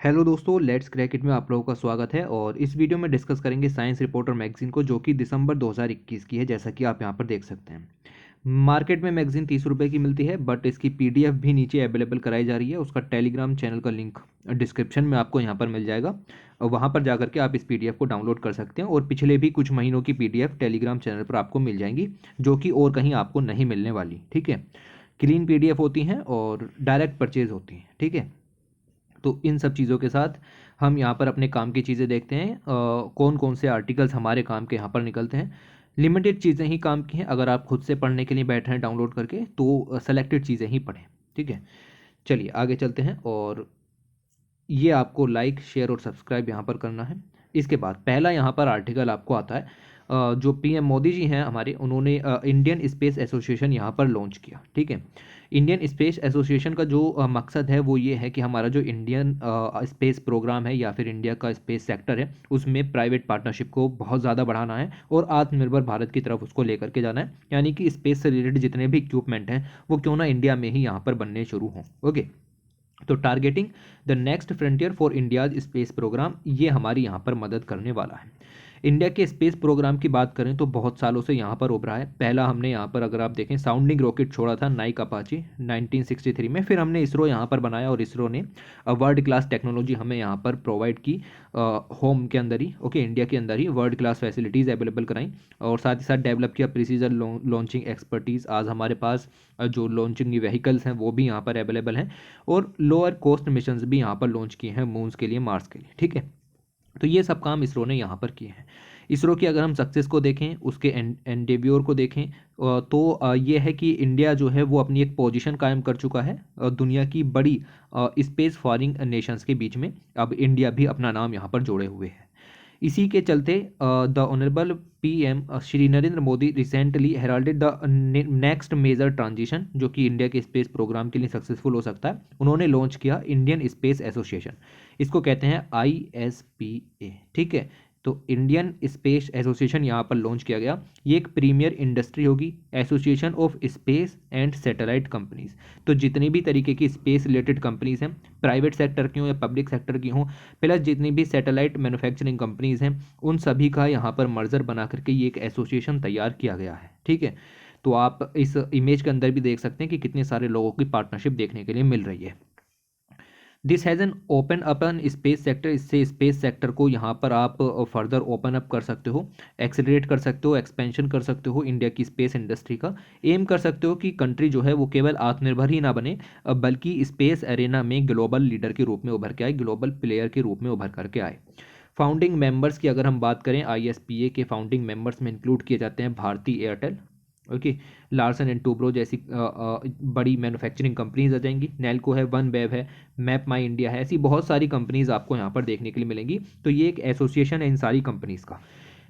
Hello दोस्तों, let's crack it में आप लोगों का स्वागत है। और इस वीडियो में डिस्कस करेंगे साइंस रिपोर्टर मैगजीन को, जो कि दिसंबर 2021 की है, जैसा कि आप यहाँ पर देख सकते हैं। मार्केट में मैगजीन 30 रुपये की मिलती है, बट इसकी पीडीएफ भी नीचे अवेलेबल कराई जा रही है। उसका टेलीग्राम चैनल का लिंक डिस्क्रिप्शन में आपको यहाँ पर मिल जाएगा, और वहाँ पर जाकर के आप इस पीडीएफ को डाउनलोड कर सकते हैं। और पिछले भी कुछ महीनों की पीडीएफ टेलीग्राम चैनल पर आपको मिल जाएंगी, जो कि और कहीं आपको नहीं मिलने वाली। ठीक है, क्लीन पीडीएफ होती हैं और डायरेक्ट परचेज होती हैं। ठीक है, तो इन सब चीज़ों के साथ हम यहाँ पर अपने काम की चीज़ें देखते हैं। कौन कौन से आर्टिकल्स हमारे काम के यहाँ पर निकलते हैं। लिमिटेड चीज़ें ही काम की हैं। अगर आप खुद से पढ़ने के लिए बैठ रहे हैं डाउनलोड करके, तो सेलेक्टेड चीज़ें ही पढ़ें। ठीक है, चलिए आगे चलते हैं। और ये आपको लाइक, शेयर और सब्सक्राइब यहाँ पर करना है। इसके बाद पहला यहाँ पर आर्टिकल आपको आता है। जो पीएम मोदी जी हैं हमारे, उन्होंने इंडियन स्पेस एसोसिएशन यहाँ पर लॉन्च किया। ठीक है, इंडियन स्पेस एसोसिएशन का जो मकसद है वो ये है कि हमारा जो इंडियन स्पेस प्रोग्राम है या फिर इंडिया का स्पेस सेक्टर है, उसमें प्राइवेट पार्टनरशिप को बहुत ज़्यादा बढ़ाना है और आत्मनिर्भर भारत की तरफ उसको लेकर के जाना है। यानी कि स्पेस से रिलेटेड जितने भी इक्विपमेंट हैं वो क्यों ना इंडिया में ही यहाँ पर बनने शुरू हों। ओके, तो targeting the next frontier for India's space programme, ये हमारी यहाँ पर मदद करने वाला है। इंडिया के स्पेस प्रोग्राम की बात करें तो बहुत सालों से यहाँ पर उभरा है। पहला हमने यहाँ पर, अगर आप देखें, साउंडिंग रॉकेट छोड़ा था नाइक अपाची 1963 में। फिर हमने इसरो यहाँ पर बनाया और इसरो ने वर्ल्ड क्लास टेक्नोलॉजी हमें यहाँ पर प्रोवाइड की। होम के अंदर ही, ओके, इंडिया के अंदर ही वर्ल्ड क्लास फैसिलिटीज़ अवेलेबल कराई, और साथ ही साथ डेवलप किया प्रिसीजन लॉन्चिंग एक्सपर्टीज़। आज हमारे पास जो लॉन्चिंग व्हीकल्स हैं वो भी यहाँ पर अवेलेबल हैं, और लोअर कॉस्ट मिशंस भी यहाँ पर लॉन्च किए हैं, मून्स के लिए, मार्स के लिए। ठीक है, तो ये सब काम इसरो ने यहाँ पर किए हैं। इसरो की अगर हम सक्सेस को देखें, उसके एंडेव्योर को देखें, तो ये है कि इंडिया जो है वो अपनी एक पोजीशन कायम कर चुका है दुनिया की बड़ी स्पेस फॉरिंग नेशंस के बीच में। अब इंडिया भी अपना नाम यहाँ पर जोड़े हुए है। इसी के चलते the honourable PM Shri Narendra Modi recently heralded the next major transition, जो कि इंडिया के स्पेस प्रोग्राम के लिए सक्सेसफुल हो सकता है। उन्होंने लॉन्च किया इंडियन स्पेस एसोसिएशन, इसको कहते हैं ISPA। ठीक है, तो इंडियन स्पेस एसोसिएशन यहाँ पर लॉन्च किया गया। ये एक प्रीमियर इंडस्ट्री होगी, association of space and satellite companies. तो जितनी भी तरीके की स्पेस रिलेटेड कंपनीज हैं, प्राइवेट सेक्टर की हों या पब्लिक सेक्टर की हों, प्लस जितनी भी सैटेलाइट मैन्युफैक्चरिंग कंपनीज हैं, उन सभी का यहाँ पर मर्जर बना करके ये एक एसोसिएशन तैयार किया गया है। ठीक है, तो आप इस इमेज के अंदर भी देख सकते हैं कि कितने सारे लोगों की पार्टनरशिप देखने के लिए मिल रही है। This has an open upon space sector, इससे स्पेस सेक्टर को यहाँ पर आप फर्दर ओपन अप कर सकते हो, एक्सेलरेट कर सकते हो, एक्सपेंशन कर सकते हो इंडिया की स्पेस इंडस्ट्री का। एम कर सकते हो कि कंट्री जो है वो केवल आत्मनिर्भर ही ना बने, बल्कि स्पेस एरेना में ग्लोबल लीडर के रूप में उभर के आए, ग्लोबल प्लेयर के रूप में उभर करके आए। फाउंडिंग मेंबर्स की अगर हम बात करें, ISPA के फाउंडिंग मेंबर्स में इंक्लूड किए जाते हैं भारती एयरटेल, ओके, लार्सन एंड टूब्रो जैसी बड़ी मैन्युफैक्चरिंग कंपनीज आ जाएंगी, नेल्को है, वन वेब है, मैप माई इंडिया है, ऐसी बहुत सारी कंपनीज आपको यहाँ पर देखने के लिए मिलेंगी। तो ये एक एसोसिएशन है इन सारी कंपनीज का।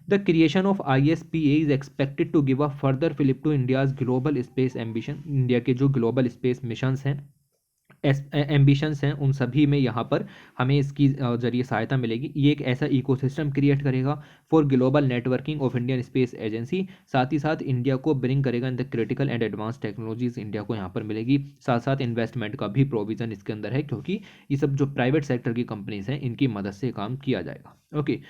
The creation of ISPA is expected to give a further fillip to India's global space ambition. India के जो ग्लोबल स्पेस मिशंस हैं, एम्बिशंस हैं, उन सभी में यहाँ पर हमें इसकी जरिए सहायता मिलेगी। ये एक ऐसा इकोसिस्टम क्रिएट करेगा for global networking of Indian space agency. साथ ही साथ इंडिया को ब्रिंग करेगा in the critical and advance technologies, India को यहाँ पर मिलेगी। साथ साथ इन्वेस्टमेंट का भी प्रोविजन इसके अंदर है, क्योंकि ये सब जो प्राइवेट सेक्टर की कंपनीज हैं, इनकी मदद से काम किया जाएगा। ओके,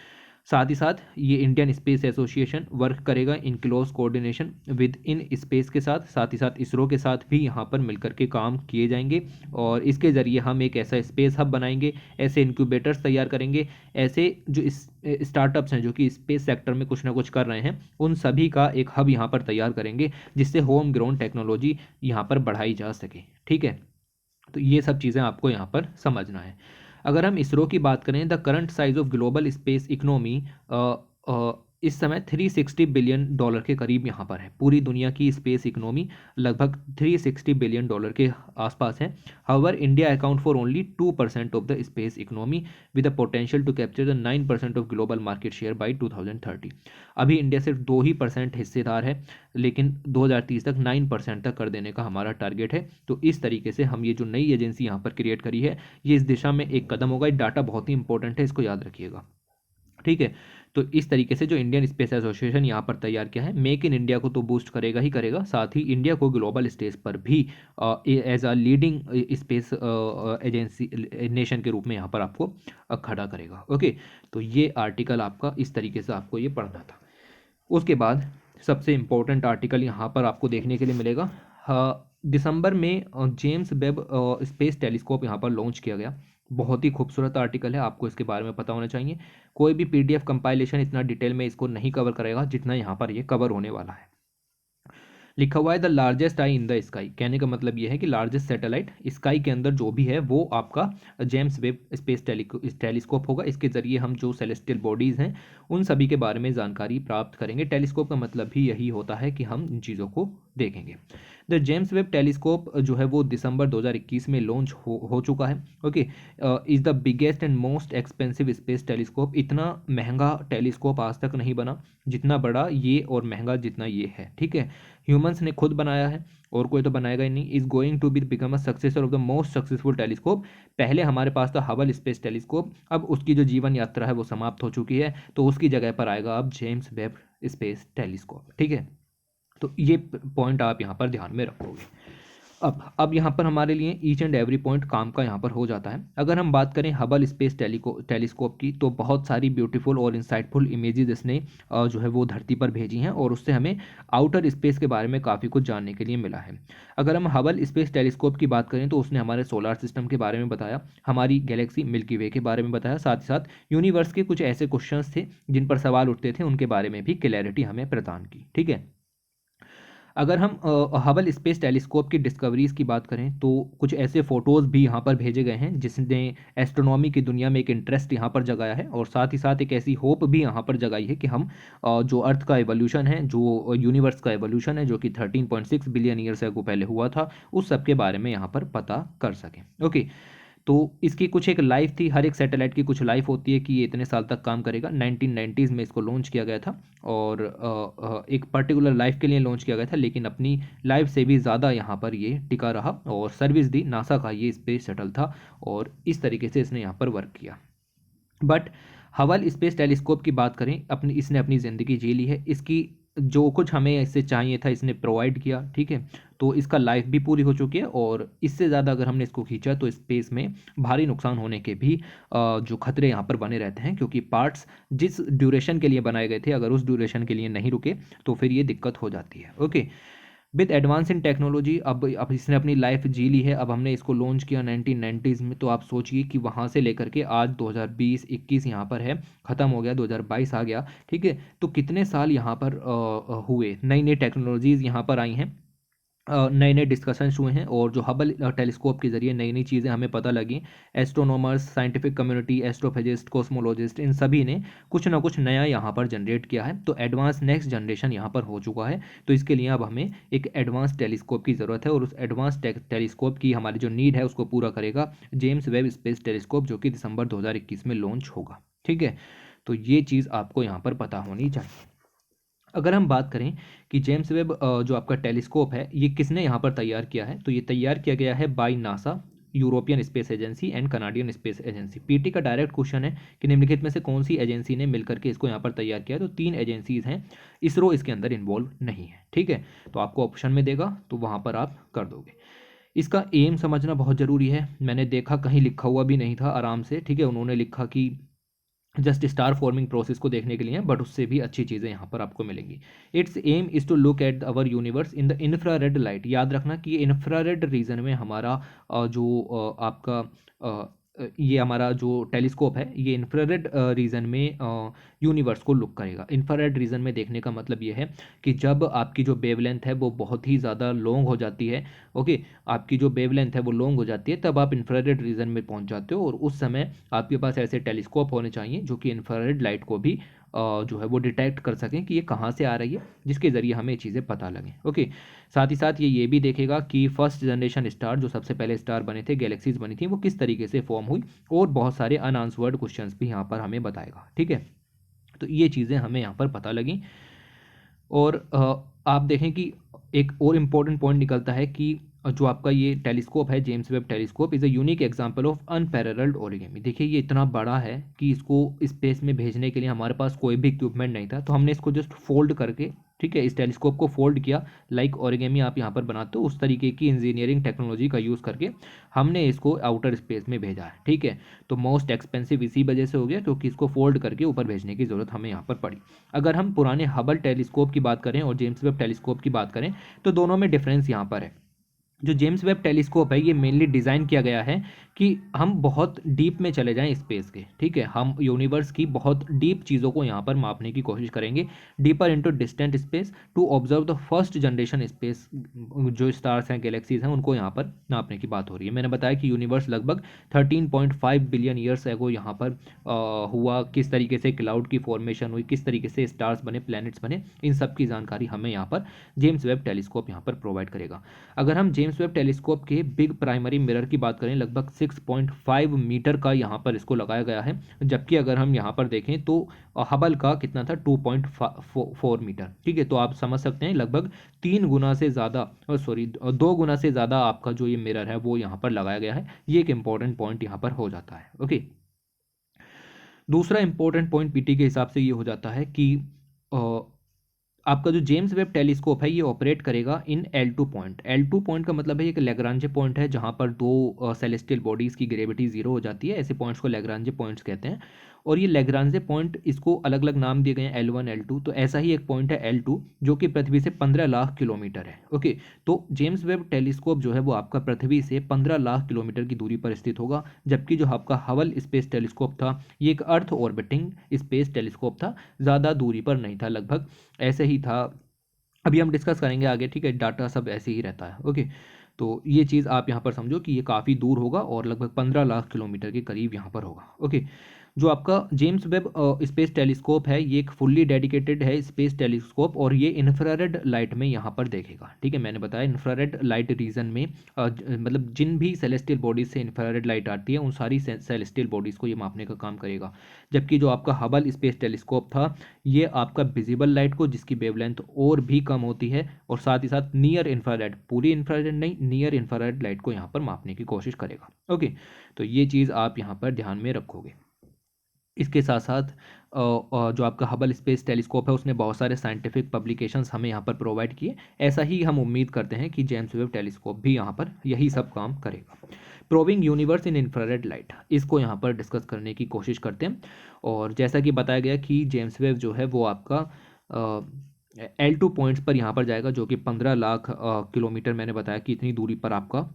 साथ ही साथ ये इंडियन स्पेस एसोसिएशन वर्क करेगा in close coordination with in space के साथ। साथ ही साथ इसरो के साथ भी यहाँ पर मिलकर के काम किए जाएंगे, और इसके ज़रिए हम एक ऐसा स्पेस हब बनाएंगे, ऐसे इंक्यूबेटर्स तैयार करेंगे, ऐसे जो स्टार्टअप्स हैं जो कि स्पेस सेक्टर में कुछ ना कुछ कर रहे हैं, उन सभी का एक हब यहाँ पर तैयार करेंगे, जिससे होम ग्रोन टेक्नोलॉजी यहाँ पर बढ़ाई जा सके। ठीक है, तो ये सब चीज़ें आपको यहाँ पर समझना है। अगर हम इसरो की बात करें, the current size of global space economy इस समय $360 बिलियन के करीब यहाँ पर है। पूरी दुनिया की स्पेस इकोनॉमी लगभग $360 बिलियन के आसपास है। However India account for only 2% of the space economy with the potential to capture the 9% of global market share by 2030। अभी इंडिया सिर्फ 2% हिस्सेदार है, लेकिन 2030 तक 9% तक कर देने का हमारा टारगेट है। तो इस तरीके से हम ये जो नई एजेंसी यहाँ पर क्रिएट करी है, ये इस दिशा में एक कदम होगा। ये डाटा बहुत ही इंपॉर्टेंट है, इसको याद रखिएगा। ठीक है, तो इस तरीके से जो इंडियन स्पेस एसोसिएशन यहाँ पर तैयार किया है, मेक इन इंडिया को तो बूस्ट करेगा ही करेगा, साथ ही इंडिया को ग्लोबल स्टेज पर भी as a leading space agency nation के रूप में यहाँ पर आपको खड़ा करेगा। ओके, तो ये आर्टिकल आपका इस तरीके से आपको ये पढ़ना था। उसके बाद सबसे इम्पोर्टेंट आर्टिकल यहाँ पर आपको देखने के लिए मिलेगा। दिसंबर में जेम्स वेब स्पेस टेलीस्कोप यहाँ पर लॉन्च किया गया। बहुत ही खूबसूरत आर्टिकल है, आपको इसके बारे में पता होना चाहिए। कोई भी पीडीएफ कंपाइलेशन इतना डिटेल में इसको नहीं कवर करेगा जितना यहाँ पर ये कवर होने वाला है। लिखा हुआ है the largest I in the sky, कहने का मतलब ये है कि लार्जेस्ट सैटेलाइट स्काई के अंदर जो भी है वो आपका जेम्स वेब स्पेस टेलीस्कोप होगा। इसके जरिए हम जो सेलेस्टियल बॉडीज़ हैं उन सभी के बारे में जानकारी प्राप्त करेंगे। टेलीस्कोप का मतलब भी यही होता है कि हम इन चीज़ों को देखेंगे। द जेम्स वेब टेलीस्कोप जो है वो दिसंबर 2021 में लॉन्च हो चुका है। Okay, is the biggest and most expensive space telescope. इतना महंगा टेलीस्कोप आज तक नहीं बना जितना बड़ा ये और महंगा जितना ये है। ठीक है, ह्यूमंस ने खुद बनाया है और कोई तो बनाएगा ही नहीं। Is going to be become a successor of the most successful telescope. पहले हमारे पास था हबल स्पेस टेलीस्कोप, अब उसकी जो जीवन यात्रा है वो समाप्त हो चुकी है, तो उसकी जगह पर आएगा अब जेम्स वेब स्पेस टेलीस्कोप। ठीक है, तो ये पॉइंट आप यहाँ पर ध्यान में रखोगे। अब यहाँ पर हमारे लिए ईच एंड एवरी पॉइंट काम का यहाँ पर हो जाता है। अगर हम बात करें हबल स्पेस टेलीस्कोप की, तो बहुत सारी ब्यूटीफुल और इंसाइटफुल इमेजेस इसने जो है वो धरती पर भेजी हैं और उससे हमें आउटर स्पेस के बारे में काफ़ी कुछ जानने के लिए मिला है। अगर हम हबल स्पेस टेलीस्कोप की बात करें तो उसने हमारे सोलर सिस्टम के बारे में बताया, हमारी गैलेक्सी मिल्की वे के बारे में बताया, साथ ही साथ यूनिवर्स के कुछ ऐसे क्वेश्चंस थे जिन पर सवाल उठते थे उनके बारे में भी क्लैरिटी हमें प्रदान की। ठीक है, अगर हम हबल स्पेस टेलीस्कोप की डिस्कवरीज की बात करें तो कुछ ऐसे फोटोज़ भी यहाँ पर भेजे गए हैं जिसने एस्ट्रोनॉमी की दुनिया में एक इंटरेस्ट यहाँ पर जगाया है और साथ ही साथ एक ऐसी होप भी यहाँ पर जगाई है कि हम जो अर्थ का एवोल्यूशन है, जो यूनिवर्स का एवोल्यूशन है, जो कि 13.6 बिलियन ईयर्स अगो पहले हुआ था, उस सब के बारे में यहाँ पर पता कर सकें। ओके, तो इसकी कुछ एक लाइफ थी, हर एक सैटेलाइट की कुछ लाइफ होती है कि ये इतने साल तक काम करेगा। 1990s में इसको लॉन्च किया गया था और एक पर्टिकुलर लाइफ के लिए लॉन्च किया गया था, लेकिन अपनी लाइफ से भी ज़्यादा यहाँ पर ये टिका रहा और सर्विस दी। नासा का ये स्पेस शटल था और इस तरीके से इसने यहाँ पर वर्क किया। बट हबल स्पेस टेलीस्कोप की बात करें, इसने अपनी ज़िंदगी जी ली है। इसकी जो कुछ हमें इससे चाहिए था इसने प्रोवाइड किया। ठीक है, तो इसका लाइफ भी पूरी हो चुकी है और इससे ज़्यादा अगर हमने इसको खींचा तो स्पेस में भारी नुकसान होने के भी जो खतरे यहाँ पर बने रहते हैं, क्योंकि पार्ट्स जिस ड्यूरेशन के लिए बनाए गए थे अगर उस ड्यूरेशन के लिए नहीं रुके तो फिर ये दिक्कत हो जाती है। Okay, with advance in technology अब इसने अपनी लाइफ जी ली है। अब हमने इसको लॉन्च किया 1990s में, तो आप सोचिए कि वहाँ से लेकर के आज 2020-21 यहाँ पर है, ख़त्म हो गया, 2022 आ गया। ठीक है, तो कितने साल यहाँ पर हुए, नई नई टेक्नोलॉजीज़ यहाँ पर आई हैं, नए नए डिस्कशंस हुए हैं और जो हबल टेलीस्कोप के जरिए नई नई चीज़ें हमें पता लगी। Astronomers, scientific community, astrophysicist, cosmologist, इन सभी ने कुछ ना कुछ नया यहाँ पर जनरेट किया है। तो एडवांस नेक्स्ट जनरेशन यहाँ पर हो चुका है, तो इसके लिए अब हमें एक एडवांस टेलीस्कोप की ज़रूरत है और उस एडवांस टेलीस्कोप की हमारी जो नीड है उसको पूरा करेगा जेम्स वेब स्पेस टेलीस्कोप, जो कि दिसंबर 2021 में लॉन्च होगा। ठीक है, तो ये चीज़ आपको यहाँ पर पता होनी चाहिए। अगर हम बात करें कि जेम्स वेब जो आपका टेलीस्कोप है ये किसने यहाँ पर तैयार किया है, तो ये तैयार किया गया है by NASA, European space agency and Canadian space agency. PT का डायरेक्ट क्वेश्चन है कि निम्नलिखित में से कौन सी एजेंसी ने मिलकर के इसको यहाँ पर तैयार किया, तो 3 एजेंसीज हैं, इसरो इसके अंदर इन्वॉल्व नहीं है। ठीक है, तो आपको ऑप्शन में देगा तो वहाँ पर आप कर दोगे। इसका एम समझना बहुत ज़रूरी है, मैंने देखा कहीं लिखा हुआ भी नहीं था आराम से। ठीक है, उन्होंने लिखा कि जस्ट स्टार फॉर्मिंग प्रोसेस को देखने के लिए, बट उससे भी अच्छी चीज़ें यहाँ पर आपको मिलेंगी। Its aim is to look at our universe in the infrared light. याद रखना कि ये इंफ्रारेड रीजन में हमारा आपका ये हमारा जो टेलीस्कोप है ये इंफ्रारेड रीजन में यूनिवर्स को लुक करेगा। इंफ्रारेड रीजन में देखने का मतलब ये है कि जब आपकी जो वेवलेंथ है वो बहुत ही ज़्यादा लॉन्ग हो जाती है, ओके, आपकी जो वेवलेंथ है वो लॉन्ग हो जाती है, तब आप इंफ्रारेड रीजन में पहुंच जाते हो और उस समय आपके पास ऐसे टेलीस्कोप होने चाहिए जो कि इंफ्रारेड लाइट को भी जो है वो डिटेक्ट कर सकें कि ये कहाँ से आ रही है, जिसके ज़रिए हमें चीज़ें पता लगें। ओके, साथ ही साथ ये भी देखेगा कि फर्स्ट जनरेशन स्टार, जो सबसे पहले स्टार बने थे, गैलेक्सीज बनी थी, वो किस तरीके से फॉर्म हुई, और बहुत सारे अनआंसवर्ड क्वेश्चंस भी यहाँ पर हमें बताएगा। ठीक है, तो ये चीज़ें हमें यहाँ पर पता लगी। और आप देखें कि एक और इम्पोर्टेंट पॉइंट निकलता है कि जो आपका ये टेलीस्कोप है, James Webb telescope is a unique example of unparalleled origami. देखिए ये इतना बड़ा है कि इसको स्पेस में भेजने के लिए हमारे पास कोई भी इक्विपमेंट नहीं था, तो हमने इसको जस्ट फोल्ड करके, ठीक है, इस टेलीस्कोप को फोल्ड किया, लाइक ओरिगेमी आप यहाँ पर बनाते हो उस तरीके की इंजीनियरिंग टेक्नोलॉजी का यूज़ करके हमने इसको आउटर स्पेस में भेजा है, ठीक है। तो मोस्ट एक्सपेंसिव इसी वजह से हो गया क्योंकि इसको फोल्ड करके ऊपर भेजने की ज़रूरत हमें यहाँ पर पड़ी। अगर हम पुराने हबल टेलीस्कोप की बात करें और जेम्स वेब टेलीस्कोप की बात करें तो दोनों में डिफरेंस यहाँ पर है। जो जेम्स वेब टेलीस्कोप है ये मेनली डिज़ाइन किया गया है कि हम बहुत डीप में चले जाएं स्पेस के, ठीक है, हम यूनिवर्स की बहुत डीप चीज़ों को यहाँ पर मापने की कोशिश करेंगे, deeper into distant space to observe the first generation space. जो स्टार्स हैं, गैलेक्सीज हैं, उनको यहाँ पर नापने की बात हो रही है। मैंने बताया कि यूनिवर्स लगभग 13.5 बिलियन ईयर्स एगो यहाँ पर हुआ, किस तरीके से क्लाउड की फॉर्मेशन हुई, किस तरीके से स्टार्स बने, प्लैनेट्स बने, इन सब की जानकारी हमें यहाँ पर जेम्स वेब टेलीस्कोप यहाँ पर प्रोवाइड करेगा। अगर हम जेम्स वेब टेलीस्कोप के बिग प्राइमरी मिरर की बात करें, लगभग 6.5 मीटर का यहाँ पर इसको लगाया गया है, जबकि अगर हम यहाँ पर देखें तो हबल का कितना था, 2.4 मीटर, ठीक है। तो आप समझ सकते हैं लगभग 3 गुना से ज़्यादा, सॉरी 2 गुना से ज़्यादा आपका जो ये मिरर है वो यहाँ पर लगाया गया है। ये एक इंपॉर्टेंट पॉइंट यहाँ पर हो जाता है, ओके। दूसरा इंपॉर्टेंट पॉइंट पीटी के हिसाब से ये हो जाता है कि आपका जो जेम्स वेब टेलीस्कोप है ये ऑपरेट करेगा इन L2 पॉइंट। L2 पॉइंट का मतलब है एक लैग्रांजे पॉइंट है जहाँ पर दो सेलेस्टियल बॉडीज़ की ग्रेविटी जीरो हो जाती है, ऐसे पॉइंट्स को लैग्रांजे पॉइंट्स कहते हैं। और ये लैग्रांजे पॉइंट, इसको अलग अलग नाम दिए गए हैं, L1 L2, तो ऐसा ही एक पॉइंट है L2 जो कि पृथ्वी से 15 लाख किलोमीटर है, ओके। तो जेम्स वेब टेलीस्कोप जो है वो आपका पृथ्वी से 15 लाख किलोमीटर की दूरी पर स्थित होगा, जबकि जो आपका हबल स्पेस टेलीस्कोप था ये एक अर्थ ऑर्बिटिंग स्पेस टेलीस्कोप था, ज़्यादा दूरी पर नहीं था, लगभग ऐसे ही था। अभी हम डिस्कस करेंगे आगे, ठीक है, डाटा सब ऐसे ही रहता है, ओके। तो ये चीज़ आप यहाँ पर समझो कि ये काफ़ी दूर होगा और लगभग 15 लाख किलोमीटर के करीब यहाँ पर होगा, ओके। जो आपका जेम्स वेब स्पेस टेलीस्कोप है ये एक फुल्ली डेडिकेटेड है स्पेस टेलीस्कोप, और ये इंफ्रारेड लाइट में यहाँ पर देखेगा, ठीक है। मैंने बताया इंफ्रारेड लाइट रीजन में मतलब जिन भी सेलेस्टियल बॉडीज से इंफ्रारेड लाइट आती है उन सारी सेलेस्टियल बॉडीज़ को ये मापने का काम करेगा। जबकि जो आपका हबल स्पेस टेलीस्कोप था ये आपका विजिबल लाइट को, जिसकी वेवलेंथ और भी कम होती है, और साथ ही साथ नियर इंफ्रारेड, पूरी इंफ्रारेड नहीं, नियर इंफ्रारेड लाइट को यहाँ पर मापने की कोशिश करेगा, ओके। तो ये चीज़ आप यहाँ पर ध्यान में रखोगे। इसके साथ साथ जो आपका हबल स्पेस टेलीस्कोप है उसने बहुत सारे साइंटिफिक पब्लिकेशंस हमें यहाँ पर प्रोवाइड किए। ऐसा ही हम उम्मीद करते हैं कि जेम्स वेब टेलीस्कोप भी यहाँ पर यही सब काम करेगा। Proving universe in infrared light, इसको यहाँ पर डिस्कस करने की कोशिश करते हैं। और जैसा कि बताया गया कि जेम्स वेब जो है वो आपका L2 पॉइंट्स पर यहाँ पर जाएगा, जो कि 15 लाख किलोमीटर, मैंने बताया कि इतनी दूरी पर आपका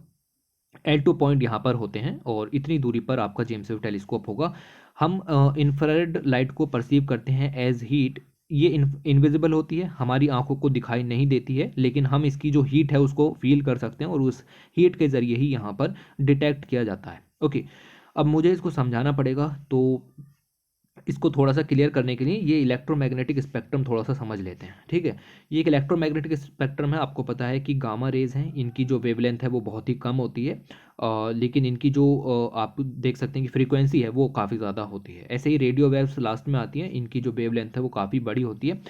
L2 पॉइंट यहाँ पर होते हैं, और इतनी दूरी पर आपका जेम्स वेब टेलीस्कोप होगा। हम इंफ्रारेड लाइट को परसीव करते हैं एज हीट। ये इनविजिबल होती है, हमारी आंखों को दिखाई नहीं देती है, लेकिन हम इसकी जो हीट है उसको फील कर सकते हैं और उस हीट के ज़रिए ही यहाँ पर डिटेक्ट किया जाता है, ओके। अब मुझे इसको समझाना पड़ेगा, तो इसको थोड़ा सा क्लियर करने के लिए ये इलेक्ट्रोमैग्नेटिक स्पेक्ट्रम थोड़ा सा समझ लेते हैं, ठीक है। ये एक इलेक्ट्रोमैग्नेटिक स्पेक्ट्रम है। आपको पता है कि गामा रेज हैं, इनकी जो वेवलेंथ है वो बहुत ही कम होती है, लेकिन इनकी जो आप देख सकते हैं कि फ्रीक्वेंसी है वो काफ़ी ज़्यादा होती है। ऐसे ही रेडियो वेव्स लास्ट में आती हैं, इनकी जो वेवलेंथ है वो काफ़ी बड़ी होती है।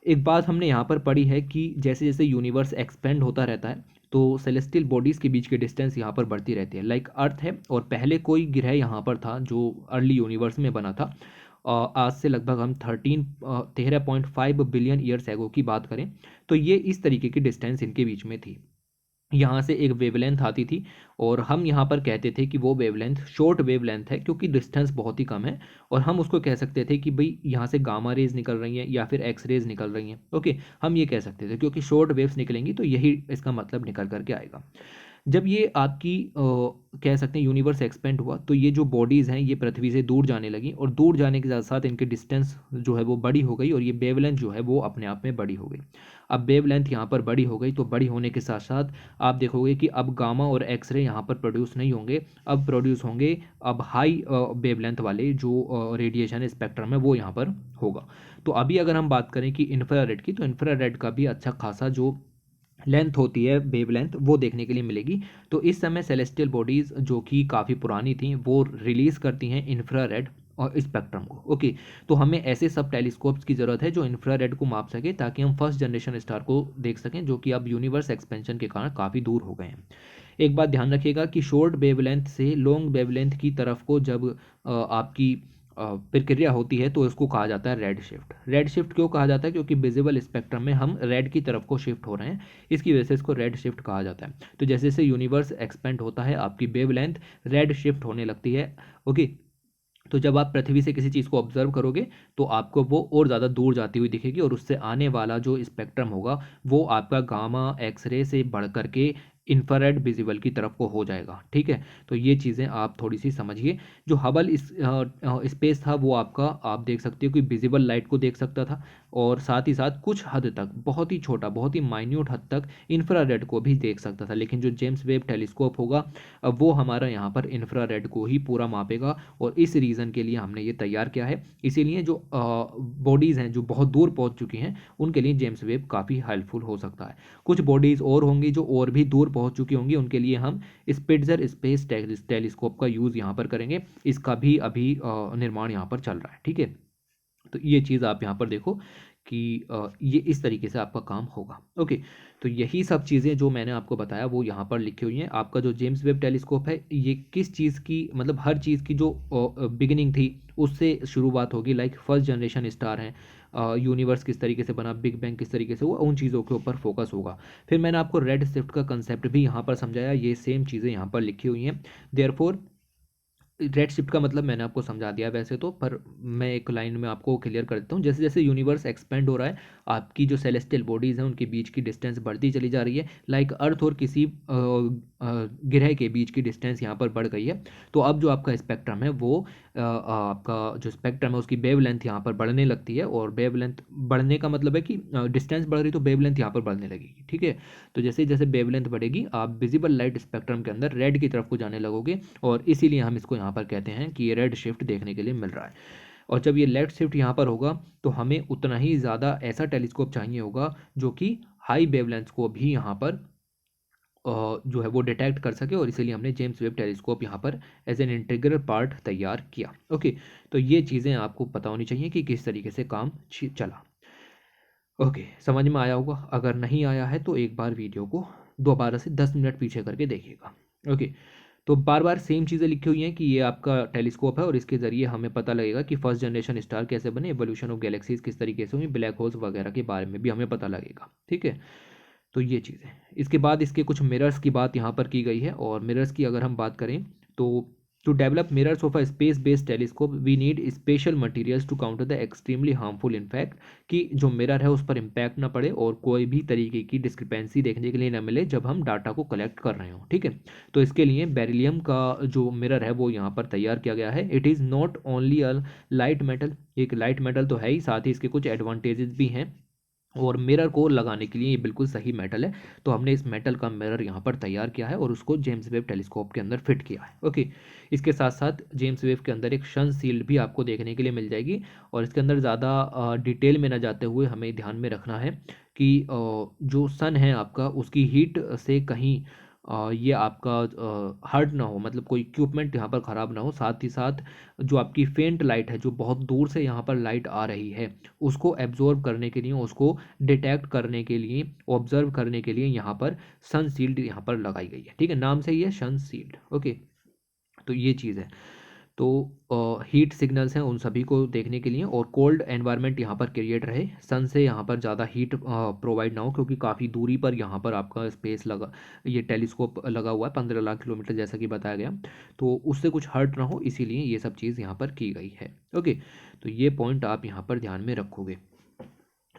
एक बात हमने यहाँ पर पढ़ी है कि जैसे जैसे यूनिवर्स एक्सपेंड होता रहता है तो सेलेस्टियल बॉडीज़ के बीच की डिस्टेंस यहाँ पर बढ़ती रहती है। लाइक अर्थ है और पहले कोई ग्रह यहाँ पर था जो अर्ली यूनिवर्स में बना था, आज से लगभग हम 13.5 बिलियन ईयर्स एगो की बात करें तो ये इस तरीके की डिस्टेंस इनके बीच में थी। यहाँ से एक वेवलेंथ आती थी और हम यहाँ पर कहते थे कि वो वेवलेंथ शॉर्ट वेवलेंथ है क्योंकि डिस्टेंस बहुत ही कम है, और हम उसको कह सकते थे कि भाई यहाँ से गामा रेज निकल रही हैं या फिर एक्स रेज निकल रही हैं, ओके। हम ये कह सकते थे क्योंकि शॉर्ट वेव्स निकलेंगी तो यही इसका मतलब निकल करके आएगा। जब ये आपकी कह सकते हैं यूनिवर्स एक्सपेंड हुआ तो ये जो बॉडीज़ हैं ये पृथ्वी से दूर जाने लगी, और दूर जाने के साथ साथ इनकी डिस्टेंस जो है वो बड़ी हो गई, और ये वेवलेंथ जो है वो अपने आप में बड़ी हो गई। अब वेवलेंथ यहाँ पर बड़ी हो गई तो बड़ी होने के साथ साथ आप देखोगे कि अब गामा और एक्सरे यहाँ पर प्रोड्यूस नहीं होंगे, अब प्रोड्यूस होंगे अब हाई वेवलेंथ वाले जो रेडिएशन स्पेक्ट्रम है वो यहाँ पर होगा। तो अभी अगर हम बात करें कि इंफ्रारेड की, तो इंफ्रारेड का भी अच्छा खासा जो लेंथ होती है, वेवलेंथ, वो देखने के लिए मिलेगी। तो इस समय सेलेस्टियल बॉडीज़ जो कि काफ़ी पुरानी थी वो रिलीज़ करती हैं इंफ्रारेड और स्पेक्ट्रम को। ओके, तो हमें ऐसे सब टेलीस्कोप्स की ज़रूरत है जो इंफ्रारेड को माप सके, ताकि हम फर्स्ट जनरेशन स्टार को देख सकें, जो कि अब यूनिवर्स एक्सपेंशन के कारण काफ़ी दूर हो गए हैं। एक बात ध्यान रखिएगा कि शॉर्ट वेवलेंथ से लॉन्ग वेवलेंथ की तरफ को जब आपकी प्रक्रिया होती है तो इसको कहा जाता है रेड शिफ्ट। रेड शिफ्ट क्यों कहा जाता है? क्योंकि विजिबल स्पेक्ट्रम में हम रेड की तरफ को शिफ्ट हो रहे हैं, इसकी वजह से इसको रेड शिफ्ट कहा जाता है। तो जैसे जैसे यूनिवर्स एक्सपेंड होता है आपकी वेवलेंथ रेड शिफ्ट होने लगती है। ओके, तो जब आप पृथ्वी से किसी चीज़ को ऑब्जर्व करोगे तो आपको वो और ज़्यादा दूर जाती हुई दिखेगी, और उससे आने वाला जो स्पेक्ट्रम होगा वो आपका गामा एक्सरे से बढ़ करके इंफ्रारेड विजिबल की तरफ को हो जाएगा। ठीक है, तो ये चीज़ें आप थोड़ी सी समझिए। जो हबल स्पेस था वो आपका, आप देख सकते हो कि विजिबल लाइट को देख सकता था, और साथ ही साथ कुछ हद तक, बहुत ही छोटा, बहुत ही माइन्यूट हद तक इंफ्रारेड को भी देख सकता था। लेकिन जो जेम्स वेब टेलीस्कोप होगा अब वो हमारा यहाँ पर इंफ्रारेड को ही पूरा मापेगा, और इस रीज़न के लिए हमने ये तैयार किया है। इसीलिए जो बॉडीज़ हैं जो बहुत दूर पहुँच चुकी हैं उनके लिए जेम्स वेब काफ़ी हेल्पफुल हो सकता है। कुछ बॉडीज़ और होंगी जो और भी दूर पहुँच चुकी होंगी, उनके लिए हम स्पिट्ज़र स्पेस टेलीस्कोप का यूज़ यहाँ पर करेंगे। इसका भी अभी निर्माण यहाँ पर चल रहा है। ठीक है, तो ये चीज़ आप यहाँ पर देखो कि ये इस तरीके से आपका काम होगा। ओके, तो यही सब चीज़ें जो मैंने आपको बताया वो यहाँ पर लिखी हुई हैं। आपका जो जेम्स वेब टेलीस्कोप है ये किस चीज़ की, मतलब हर चीज़ की जो बिगिनिंग थी उससे शुरुआत होगी। लाइक फर्स्ट जनरेशन स्टार हैं, यूनिवर्स किस तरीके से बना, बिग बैंग किस तरीके से हुआ, उन चीज़ों के ऊपर फोकस होगा। फिर मैंने आपको रेड शिफ्ट का कंसेप्ट भी यहाँ पर समझाया, ये सेम चीज़ें यहाँ पर लिखी हुई हैं। देयरफॉर रेड शिफ्ट का मतलब मैंने आपको समझा दिया वैसे तो, पर मैं एक लाइन में आपको क्लियर कर देता हूँ। जैसे जैसे यूनिवर्स एक्सपेंड हो रहा है आपकी जो सेलेस्टियल बॉडीज़ हैं उनके बीच की डिस्टेंस बढ़ती चली जा रही है। लाइक अर्थ और किसी ग्रह के बीच की डिस्टेंस यहाँ पर बढ़ गई है। तो अब जो आपका स्पेक्ट्रम है वो आपका जो स्पेक्ट्रम है उसकी वेवलेंथ यहाँ पर बढ़ने लगती है, और वेवलेंथ बढ़ने का मतलब है कि डिस्टेंस बढ़ रही तो वेवलेंथ यहाँ पर बढ़ने लगेगी। ठीक है, तो जैसे जैसे वेवलेंथ बढ़ेगी आप विजिबल लाइट स्पेक्ट्रम के अंदर रेड की तरफ को जाने लगोगे, और इसीलिए हम इसको यहाँ पर कहते हैं कि ये रेड शिफ्ट देखने के लिए मिल रहा है। और जब ये रेड शिफ्ट यहाँ पर होगा तो हमें उतना ही ज़्यादा ऐसा टेलीस्कोप चाहिए होगा जो कि हाई वेवलेंथ को भी यहाँ पर जो है वो डिटेक्ट कर सके, और इसीलिए हमने जेम्स वेब टेलीस्कोप यहाँ पर एज एन इंटीग्रल पार्ट तैयार किया। ओके, तो ये चीज़ें आपको पता होनी चाहिए कि किस तरीके से काम चला। ओके, समझ में आया होगा। अगर नहीं आया है तो एक बार वीडियो को दोबारा से 10 मिनट पीछे करके देखिएगा। ओके, तो बार बार सेम चीज़ें लिखी हुई हैं कि ये आपका टेलीस्कोप है और इसके ज़रिए हमें पता लगेगा कि फर्स्ट जनरेशन स्टार कैसे बने, एवोल्यूशन ऑफ गैलेक्सीज किस तरीके से हुई, ब्लैक होल्स वगैरह के बारे में भी हमें पता लगेगा। ठीक है, तो ये चीज़ें, इसके बाद इसके कुछ मिरर्स की बात यहाँ पर की गई है। और मिरर्स की अगर हम बात करें तो to develop mirrors of a space based telescope we need special materials to counter the extremely harmful impact, कि जो मिरर है उस पर इम्पैक्ट ना पड़े और कोई भी तरीके की डिस्क्रिपेंसी देखने के लिए ना मिले जब हम डाटा को कलेक्ट कर रहे हो। ठीक है, तो इसके लिए बेरिलियम का जो मिरर है वो यहाँ पर तैयार किया गया है। It is not only a light metal, एक लाइट मेटल तो है ही, साथ ही इसके कुछ एडवांटेजेस भी हैं, और मिरर को लगाने के लिए ये बिल्कुल सही मेटल है। तो हमने इस मेटल का मिरर यहाँ पर तैयार किया है और उसको जेम्स वेब टेलीस्कोप के अंदर फिट किया है। ओके, इसके साथ साथ जेम्स वेब के अंदर एक सन शील्ड भी आपको देखने के लिए मिल जाएगी। और इसके अंदर ज़्यादा डिटेल में ना जाते हुए हमें ध्यान में रखना है कि जो सन है आपका उसकी हीट से कहीं ये आपका हर्ट ना हो, मतलब कोई इक्विपमेंट यहाँ पर ख़राब ना हो। साथ ही साथ जो आपकी फेंट लाइट है, जो बहुत दूर से यहाँ पर लाइट आ रही है, उसको एब्जॉर्ब करने के लिए, उसको डिटेक्ट करने के लिए, ऑब्जर्व करने के लिए यहाँ पर सन शील्ड यहाँ पर लगाई गई है। ठीक है, नाम से ही है सन शील्ड। ओके, तो ये चीज़ है। तो हीट सिग्नल्स हैं उन सभी को देखने के लिए, और कोल्ड एनवायरनमेंट यहाँ पर क्रिएट रहे, सन से यहाँ पर ज़्यादा हीट प्रोवाइड ना हो, क्योंकि काफ़ी दूरी पर यहाँ पर आपका स्पेस लगा, ये टेलीस्कोप लगा हुआ है 15 लाख किलोमीटर जैसा कि बताया गया। तो उससे कुछ हर्ट ना हो, इसीलिए ये सब चीज़ यहाँ पर की गई है। ओके, तो ये पॉइंट आप यहाँ पर ध्यान में रखोगे।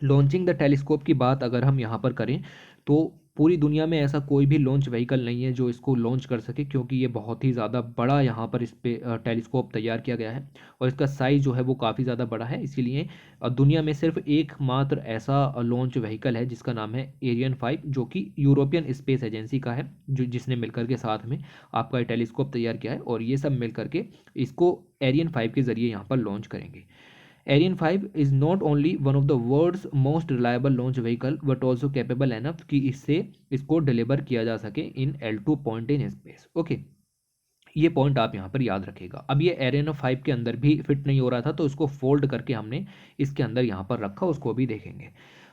लॉन्चिंग द टेलीस्कोप की बात अगर हम यहाँ पर करें तो पूरी दुनिया में ऐसा कोई भी लॉन्च व्हीकल नहीं है जो इसको लॉन्च कर सके, क्योंकि ये बहुत ही ज़्यादा बड़ा यहाँ पर इस पे टेलीस्कोप तैयार किया गया है, और इसका साइज़ जो है वो काफ़ी ज़्यादा बड़ा है। इसीलिए दुनिया में सिर्फ एकमात्र ऐसा लॉन्च व्हीकल है जिसका नाम है एरियन 5, जो कि यूरोपियन स्पेस एजेंसी का है, जो जिसने मिलकर के साथ में आपका टेलीस्कोप तैयार किया है, और ये सब मिलकर के इसको एरियन 5 के ज़रिए यहाँ पर लॉन्च करेंगे। Ariane 5 is not only one of the world's most reliable launch vehicle but also capable enough कि इसको डिलीवर किया जा सके in L2 point in space. Okay, ये पॉइंट आप यहाँ पर याद रखिएगा। अब ये एरियन 5 के अंदर भी फिट नहीं हो रहा था, तो इसको फोल्ड करके हमने इसके अंदर यहाँ पर रखा, उसको भी देखेंगे।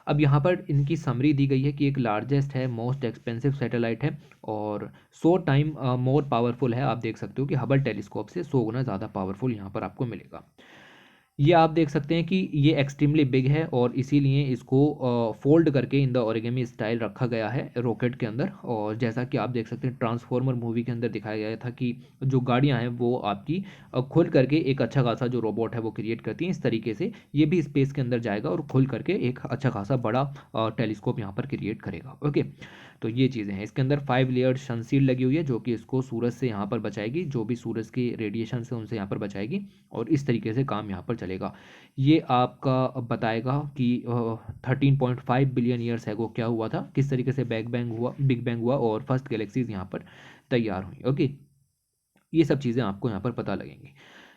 अब यहाँ पर इनकी समरी दी गई है कि एक लार्जेस्ट है, मोस्ट एक्सपेंसिव सैटेलाइट है और 100 टाइम मोर पावरफुल है। आप देख सकते हो कि हबल टेलीस्कोप से 100 गुना ज़्यादा पावरफुल यहाँ पर आपको मिलेगा। ये आप देख सकते हैं कि ये एक्सट्रीमली बिग है और इसीलिए इसको फोल्ड करके इन द ओरिगेमी स्टाइल रखा गया है रॉकेट के अंदर। और जैसा कि आप देख सकते हैं ट्रांसफॉर्मर मूवी के अंदर दिखाया गया था कि जो गाड़ियां हैं वो आपकी खुल करके एक अच्छा खासा जो रोबोट है वो क्रिएट करती हैं। इस तरीके से ये भी स्पेस के अंदर जाएगा और खुल करके एक अच्छा खासा बड़ा टेलीस्कोप यहाँ पर क्रिएट करेगा। ओके, तो ये चीज़ें हैं। इसके अंदर 5 लेयर सनशील्ड लगी हुई है जो कि इसको सूरज से यहाँ पर बचाएगी, जो भी सूरज के रेडिएशन से उनसे यहाँ पर बचाएगी और इस तरीके से काम यहाँ पर चलेगा। ये आपका बताएगा कि 13.5 बिलियन ईयर्स एगो क्या हुआ था, किस तरीके से बिग बैंग हुआ और फर्स्ट गैलेक्सीज यहाँ पर तैयार हुई। ओके, ये सब चीज़ें आपको यहाँ पर पता लगेंगी।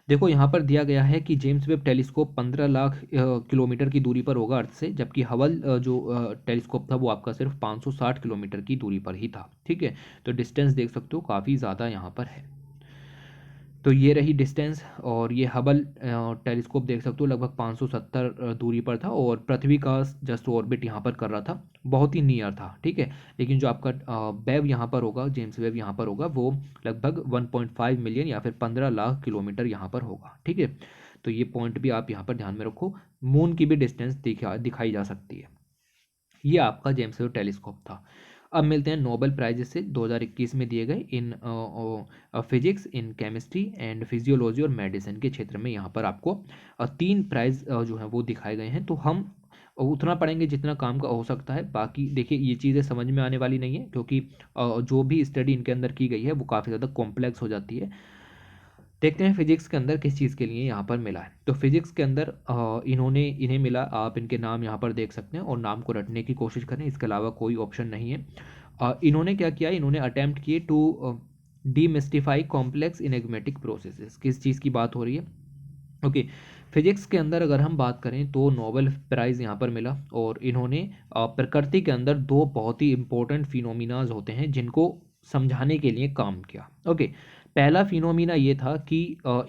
देखो यहाँ पर दिया गया है कि James Webb telescope 15 lakh kilometre की दूरी पर होगा अर्थ से, जबकि हबल जो टेलीस्कोप था वो आपका सिर्फ 560 किलोमीटर की दूरी पर ही था। ठीक है, तो डिस्टेंस देख सकते हो काफ़ी ज़्यादा यहाँ पर है। तो ये रही डिस्टेंस और ये हबल टेलीस्कोप देख सकते हो लगभग 570 दूरी पर था और पृथ्वी का जस्ट ऑर्बिट यहाँ पर कर रहा था, बहुत ही नियर था। ठीक है, लेकिन जो आपका वेव यहाँ पर होगा, जेम्स वेव यहाँ पर होगा, वो लगभग 1.5 मिलियन या फिर 15 लाख किलोमीटर यहाँ पर होगा। ठीक है, तो ये पॉइंट भी आप यहाँ पर ध्यान में रखो। मून की भी डिस्टेंस दिखाई जा सकती है। ये आपका जेम्स वेब टेलीस्कोप था। अब मिलते हैं नोबेल प्राइजेस से 2021 में दिए गए in physics, in chemistry and physiology और मेडिसिन के क्षेत्र में। यहाँ पर आपको 3 प्राइज जो हैं वो दिखाए गए हैं। तो हम उतना पढ़ेंगे जितना काम का हो सकता है। बाकी देखिए ये चीज़ें समझ में आने वाली नहीं है क्योंकि जो भी स्टडी इनके अंदर की गई है वो काफ़ी ज़्यादा कॉम्प्लेक्स हो जाती है। देखते हैं फिजिक्स के अंदर किस चीज़ के लिए यहाँ पर मिला है। तो फिजिक्स के अंदर इन्हें मिला, आप इनके नाम यहाँ पर देख सकते हैं और नाम को रटने की कोशिश करें, इसके अलावा कोई ऑप्शन नहीं है। इन्होंने क्या किया, इन्होंने अटेम्प्ट किए टू डीमिस्टिफाई कॉम्प्लेक्स इनएग्मेटिक प्रोसेसेस। किस चीज़ की बात हो रही है? ओके, फिजिक्स के अंदर अगर हम बात करें तो नोबेल प्राइज़ यहाँ पर मिला और इन्होंने प्रकृति के अंदर 2 बहुत ही इंपॉर्टेंट फिनोमिनाज होते हैं जिनको समझाने के लिए काम किया। ओके, पहला फिनोमिना ये था कि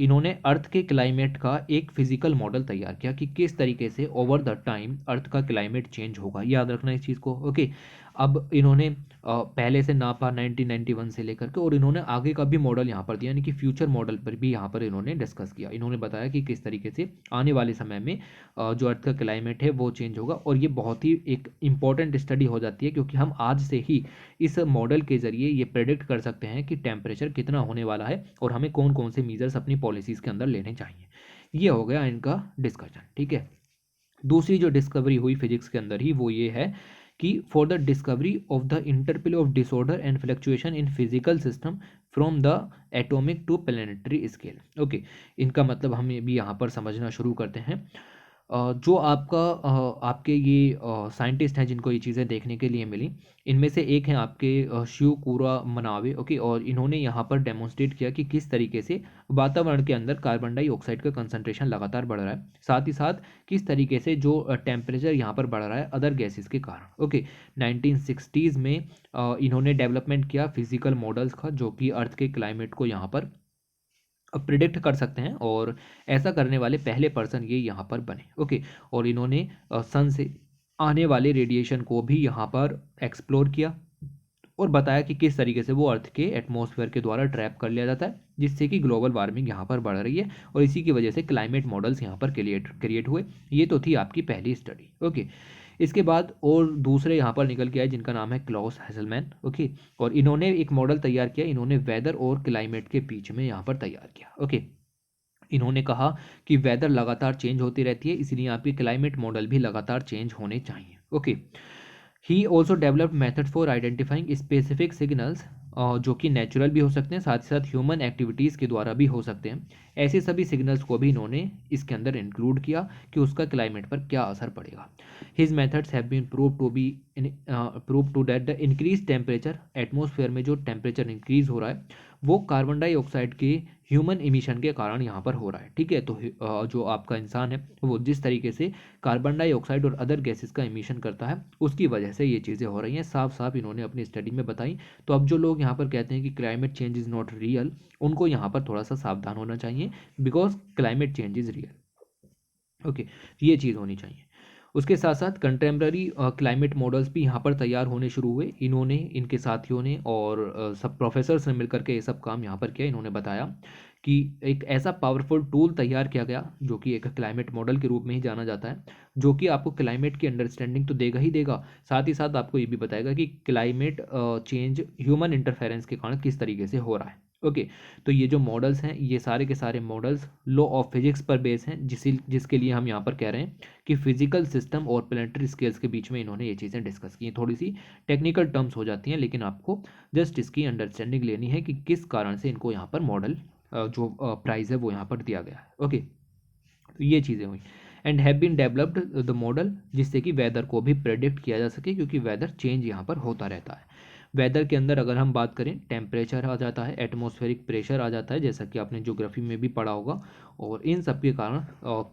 इन्होंने अर्थ के क्लाइमेट का एक फिजिकल मॉडल तैयार किया कि किस तरीके से ओवर द टाइम अर्थ का क्लाइमेट चेंज होगा। याद रखना इस चीज़ को। ओके, अब इन्होंने पहले से नापा 1991 से लेकर के और इन्होंने आगे का भी मॉडल यहाँ पर दिया, यानी कि फ्यूचर मॉडल पर भी यहाँ पर इन्होंने डिस्कस किया। इन्होंने बताया कि किस तरीके से आने वाले समय में जो अर्थ का क्लाइमेट है वो चेंज होगा। और ये बहुत ही एक इम्पॉर्टेंट स्टडी हो जाती है क्योंकि हम आज से ही इस मॉडल के ज़रिए ये प्रेडिक्ट कर सकते हैं कि टेम्परेचर कितना होने वाला है और हमें कौन कौन से मीजर्स अपनी पॉलिसीज़ के अंदर लेने चाहिए। ये हो गया इनका डिस्कशन। ठीक है, दूसरी जो डिस्कवरी हुई फिजिक्स के अंदर ही वो ये है कि for the discovery of the interplay of disorder and fluctuation in physical system from the atomic to planetary scale. Okay, इनका मतलब हम भी यहाँ पर समझना शुरू करते हैं। जो आपके ये साइंटिस्ट हैं जिनको ये चीज़ें देखने के लिए मिली, इनमें से एक हैं आपके शिव कुरा मनावे। ओके, और इन्होंने यहाँ पर डेमोन्स्ट्रेट किया कि किस तरीके से वातावरण के अंदर कार्बन डाइऑक्साइड का कंसंट्रेशन लगातार बढ़ रहा है, साथ ही साथ किस तरीके से जो टेम्परेचर यहाँ पर बढ़ रहा है अदर गैसेस के कारण। ओके, 1960s में इन्होंने डेवलपमेंट किया फिजिकल मॉडल्स का जो कि अर्थ के क्लाइमेट को यहाँ पर प्रिडिक्ट कर सकते हैं और ऐसा करने वाले पहले पर्सन ये यहाँ पर बने। ओके, और इन्होंने सन से आने वाले रेडिएशन को भी यहाँ पर एक्सप्लोर किया और बताया कि किस तरीके से वो अर्थ के एटमॉस्फेयर के द्वारा ट्रैप कर लिया जाता है, जिससे कि ग्लोबल वार्मिंग यहाँ पर बढ़ रही है और इसी की वजह से क्लाइमेट मॉडल्स यहाँ पर क्रिएट हुए। ये तो थी आपकी पहली स्टडी। ओके, इसके बाद और दूसरे यहाँ पर निकल के आए जिनका नाम है क्लॉस हेजलमैन। ओके, और इन्होंने एक मॉडल तैयार किया, इन्होंने वेदर और क्लाइमेट के बीच में यहाँ पर तैयार किया। ओके, इन्होंने कहा कि वेदर लगातार चेंज होती रहती है, इसलिए आपकी क्लाइमेट मॉडल भी लगातार चेंज होने चाहिए। Okay, he also developed method for identifying specific signals जो कि नेचुरल भी हो सकते हैं, साथ ही साथ ह्यूमन एक्टिविटीज़ के द्वारा भी हो सकते हैं। ऐसे सभी सिग्नल्स को भी इन्होंने इसके अंदर इंक्लूड किया कि उसका क्लाइमेट पर क्या असर पड़ेगा। His methods have been prove to that the increase temperature, atmosphere में जो टेम्परेचर इंक्रीज हो रहा है वो कार्बन डाइऑक्साइड के ह्यूमन इमिशन के कारण यहाँ पर हो रहा है। ठीक है, तो जो आपका इंसान है वो जिस तरीके से कार्बन डाइऑक्साइड और अदर गैसेस का इमिशन करता है उसकी वजह से ये चीज़ें हो रही हैं, साफ साफ इन्होंने अपनी स्टडी में बताई। तो अब जो लोग यहाँ पर कहते हैं कि climate change is not real, उनको यहाँ पर थोड़ा सा सावधान होना चाहिए, because climate change is real. Okay, ये चीज़ होनी चाहिए। उसके साथ साथ कंटेम्प्ररी क्लाइमेट मॉडल्स भी यहाँ पर तैयार होने शुरू हुए। इन्होंने, इनके साथियों ने और सब प्रोफेसर्स ने मिलकर के ये सब काम यहाँ पर किया। इन्होंने बताया कि एक ऐसा पावरफुल टूल तैयार किया गया जो कि एक क्लाइमेट मॉडल के रूप में ही जाना जाता है, जो कि आपको क्लाइमेट की अंडरस्टैंडिंग तो देगा ही देगा, साथ ही साथ आपको ये भी बताएगा कि क्लाइमेट चेंज ह्यूमन इंटरफेरेंस के कारण किस तरीके से हो रहा है। ओके, तो ये जो मॉडल्स हैं ये सारे के सारे मॉडल्स लॉ ऑफ फिजिक्स पर बेस हैं, जिसके लिए हम यहाँ पर कह रहे हैं कि फिजिकल सिस्टम और प्लेनेटरी स्केल्स के बीच में इन्होंने ये चीज़ें डिस्कस की हैं। थोड़ी सी टेक्निकल टर्म्स हो जाती हैं, लेकिन आपको जस्ट इसकी अंडरस्टैंडिंग लेनी है कि किस कारण से इनको यहाँ पर मॉडल जो प्राइस है वो यहाँ पर दिया गया है। ओके, तो ये चीज़ें हुई and have been developed the model, जिससे कि वेदर को भी प्रेडिक्ट किया जा सके, क्योंकि वेदर चेंज यहाँ पर होता रहता है। वेदर के अंदर अगर हम बात करें, टेम्परेचर आ जाता है, एटमॉस्फेरिक प्रेशर आ जाता है, जैसा कि आपने ज्योग्राफी में भी पढ़ा होगा, और इन सब के कारण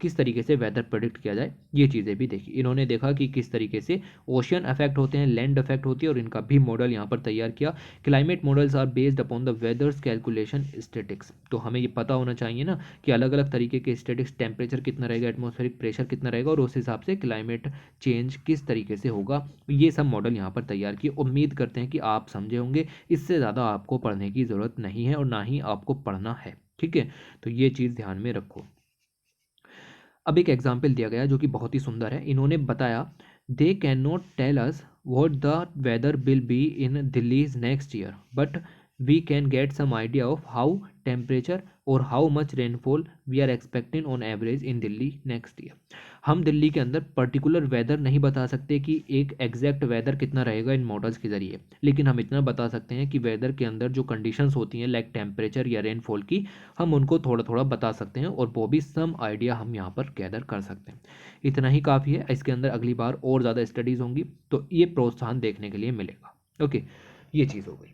किस तरीके से वेदर प्रेडिक्ट किया जाए ये चीज़ें भी देखी। इन्होंने देखा कि किस तरीके से ओशियन अफेक्ट होते हैं, लैंड अफेक्ट होती है, और इनका भी मॉडल यहाँ पर तैयार किया। Climate models are based upon the weathers calculation statics. तो हमें ये पता होना चाहिए ना कि अलग अलग तरीके के स्टेटिक्स, टेम्परेचर कितना रहेगा, एटमॉस्फेरिक प्रेशर कितना रहेगा, और उस हिसाब से क्लाइमेट चेंज किस तरीके से होगा। ये सब मॉडल यहाँ पर तैयार किए। उम्मीद करते हैं कि आप समझे होंगे, इससे ज़्यादा आपको पढ़ने की ज़रूरत नहीं है और ना ही आपको पढ़ना है। ठीक है, तो ये चीज़ ध्यान में रखो। अब एक एग्जाम्पल दिया गया जो कि बहुत ही सुंदर है। इन्होंने बताया, they can not tell us what the weather will be in Delhi's next year, but we can get some idea of how temperature और how much rainfall we are expecting on average in Delhi next year. हम दिल्ली के अंदर particular weather नहीं बता सकते कि एक exact weather कितना रहेगा इन मॉडल्स के ज़रिए, लेकिन हम इतना बता सकते हैं कि वेदर के अंदर जो कंडीशंस होती हैं लाइक टेम्परेचर या रेनफॉल की, हम उनको थोड़ा थोड़ा बता सकते हैं, और वो भी सम आइडिया हम यहाँ पर गैदर कर सकते हैं। इतना ही काफ़ी है। इसके अंदर अगली बार और ज़्यादा स्टडीज़ होंगी, तो ये प्रोत्साहन देखने के लिए मिलेगा। ओके, ये चीज़ हो गई।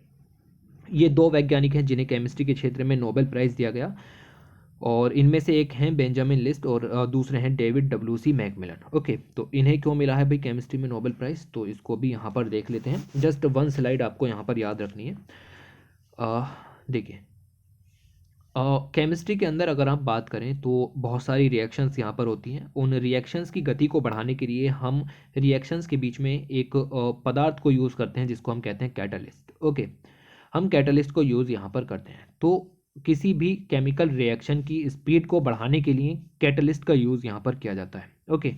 ये दो वैज्ञानिक हैं जिन्हें केमिस्ट्री के क्षेत्र में नोबेल प्राइज़ दिया गया, और इनमें से एक हैं बेंजामिन लिस्ट और दूसरे हैं David W C MacMillan. Okay, तो इन्हें क्यों मिला है भाई केमिस्ट्री में नोबेल प्राइज़, तो इसको भी यहाँ पर देख लेते हैं। जस्ट वन स्लाइड आपको यहाँ पर याद रखनी है। देखिए, केमिस्ट्री के अंदर अगर हम बात करें तो बहुत सारी रिएक्शंस यहाँ पर होती हैं। उन रिएक्शंस की गति को बढ़ाने के लिए हम रिएक्शंस के बीच में एक पदार्थ को यूज़ करते हैं जिसको हम कहते हैं कैटलिस्ट। ओके, हम कैटलिस्ट को यूज़ यहाँ पर करते हैं। तो किसी भी केमिकल रिएक्शन की स्पीड को बढ़ाने के लिए कैटलिस्ट का यूज़ यहाँ पर किया जाता है। ओके,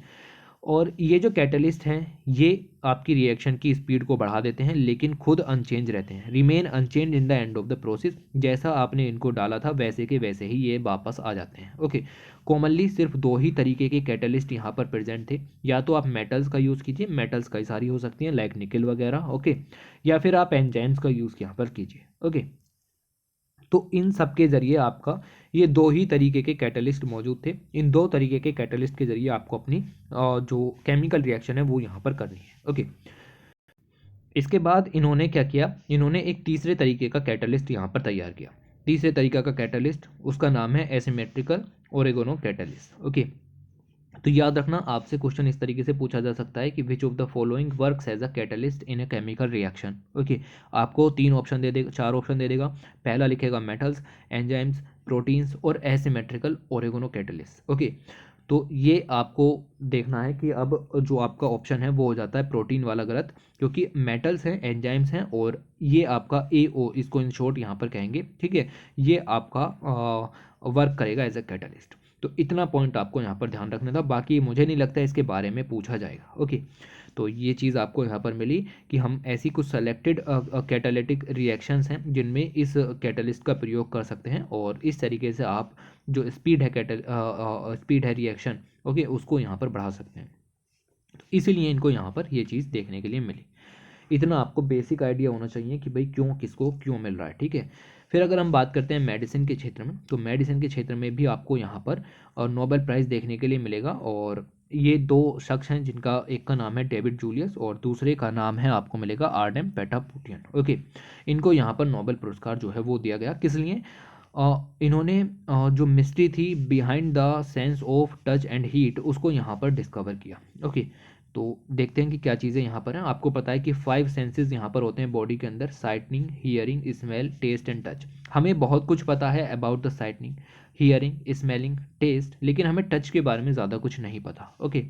और ये जो कैटलिस्ट हैं ये आपकी रिएक्शन की स्पीड को बढ़ा देते हैं, लेकिन खुद अनचेंज रहते हैं, remain unchanged in the end of the process. जैसा आपने इनको डाला था वैसे के वैसे ही ये वापस आ जाते हैं। ओके, कॉमनली सिर्फ दो ही तरीके के कैटलिस्ट यहाँ पर प्रेजेंट थे। या तो आप मेटल्स का यूज़ कीजिए, मेटल्स कई सारी हो सकती हैं लाइक निकल वगैरह। ओके, या फिर आप एंजाइम्स का यूज़ यहाँ पर कीजिए। ओके, तो इन सब के ज़रिए आपका ये दो ही तरीके के कैटलिस्ट मौजूद थे। इन दो तरीके के कैटलिस्ट के ज़रिए आपको अपनी जो केमिकल रिएक्शन है वो यहाँ पर करनी है। ओके, इसके बाद इन्होंने क्या किया, इन्होंने एक तीसरे तरीके का कैटलिस्ट यहाँ पर तैयार किया। तीसरे तरीका का कैटलिस्ट, उसका नाम है एसिमेट्रिकल ओरेगोनो कैटलिस्ट। ओके, तो याद रखना, आपसे क्वेश्चन इस तरीके से पूछा जा सकता है कि which of the following works as a catalyst in a chemical reaction. Okay, आपको तीन ऑप्शन दे देगा, चार ऑप्शन दे देगा। पहला लिखेगा मेटल्स, एंजाइम्स, प्रोटीन्स और एसिमेट्रिकल ओरेगोनो कैटलिस्ट। ओके, तो ये आपको देखना है कि अब जो आपका ऑप्शन है वो हो जाता है प्रोटीन वाला गलत, क्योंकि मेटल्स हैं, एंजाइम्स हैं, और ये आपका AO, इसको इन शॉर्ट यहाँ पर कहेंगे। ठीक है, ये आपका वर्क करेगा एज अ कैटलिस्ट। तो इतना पॉइंट आपको यहाँ पर ध्यान रखना था, बाकी मुझे नहीं लगता इसके बारे में पूछा जाएगा। ओके, तो ये चीज़ आपको यहाँ पर मिली कि हम ऐसी कुछ सेलेक्टेड कैटालिटिक रिएक्शंस हैं जिनमें इस कैटलिस्ट का प्रयोग कर सकते हैं, और इस तरीके से आप जो स्पीड है स्पीड है रिएक्शन, ओके, उसको यहाँ पर बढ़ा सकते हैं। तो इसीलिए इनको यहाँ पर ये चीज़ देखने के लिए मिली। इतना आपको बेसिक आइडिया होना चाहिए कि भाई क्यों, किसको क्यों मिल रहा है। ठीक है, फिर अगर हम बात करते हैं मेडिसिन के क्षेत्र में, तो मेडिसिन के क्षेत्र में भी आपको यहाँ पर नोबेल प्राइज़ देखने के लिए मिलेगा, और ये दो शख्स हैं जिनका एक का नाम है डेविड जूलियस और दूसरे का नाम है आपको मिलेगा आर्डेम पेटापुटियन। ओके, इनको यहाँ पर नोबेल पुरस्कार जो है वो दिया गया। किस लिए? इन्होंने जो मिस्ट्री थी behind the sense of touch and heat उसको यहाँ पर डिस्कवर किया। ओके, तो देखते हैं कि क्या चीज़ें यहाँ पर हैं। आपको पता है कि 5 सेंसेस यहाँ पर होते हैं बॉडी के अंदर, sightening, hearing, smell, taste and touch. हमें बहुत कुछ पता है about the sightening, hearing, smelling, taste, लेकिन हमें टच के बारे में ज़्यादा कुछ नहीं पता। ओके,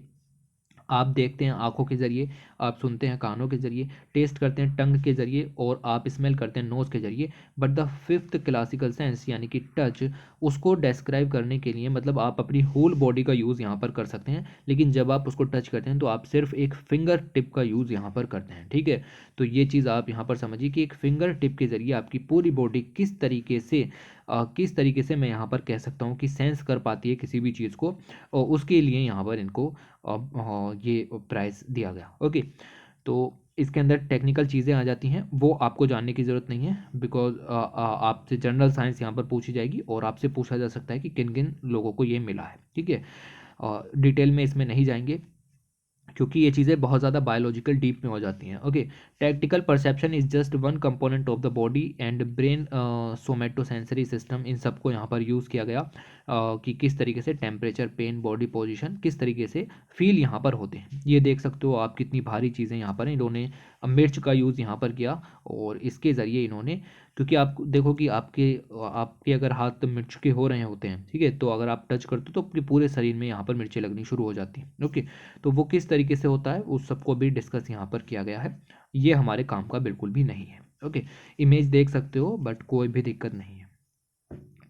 आप देखते हैं आंखों के ज़रिए, आप सुनते हैं कानों के ज़रिए, टेस्ट करते हैं टंग के ज़रिए और आप स्मेल करते हैं नोज़ के ज़रिए। But the fifth classical sense यानी कि टच, उसको डिस्क्राइब करने के लिए मतलब आप अपनी होल बॉडी का यूज़ यहाँ पर कर सकते हैं, लेकिन जब आप उसको टच करते हैं तो आप सिर्फ एक फिंगर टिप का यूज़ यहाँ पर करते हैं। ठीक है, तो ये चीज़ आप यहाँ पर समझिए कि एक फिंगर टिप के ज़रिए आपकी पूरी बॉडी किस तरीके से मैं यहाँ पर कह सकता हूँ कि सेंस कर पाती है किसी भी चीज़ को, और उसके लिए यहाँ पर इनको ये प्राइज़ दिया गया। ओके, तो इसके अंदर टेक्निकल चीज़ें आ जाती हैं, वो आपको जानने की ज़रूरत नहीं है, बिकॉज आपसे जनरल साइंस यहाँ पर पूछी जाएगी और आपसे पूछा जा सकता है कि किन किन लोगों को ये मिला है। ठीक है, डिटेल में इसमें नहीं जाएंगे क्योंकि ये चीज़ें बहुत ज़्यादा बायोलॉजिकल डीप में हो जाती हैं। Okay, tactical perception is just one component of the body and brain somatosensory system, इन सबको यहाँ पर यूज़ किया गया कि किस तरीके से टेम्परेचर, पेन, बॉडी पोजीशन किस तरीके से फील यहाँ पर होते हैं। ये देख सकते हो आप कितनी भारी चीज़ें यहाँ पर हैं। इन्होंने मिर्च का यूज़ यहाँ पर किया और इसके ज़रिए इन्होंने, क्योंकि आप देखो कि आपके अगर हाथ मिर्च के हो रहे होते हैं, ठीक है, तो अगर आप टच करते हो तो अपने पूरे शरीर में यहाँ पर मिर्चें लगनी शुरू हो जाती हैं। ओके, तो वो किस तरीके से होता है उस सबको भी डिस्कस यहाँ पर किया गया है। ये हमारे काम का बिल्कुल भी नहीं है। ओके, इमेज देख सकते हो बट कोई भी दिक्कत नहीं है।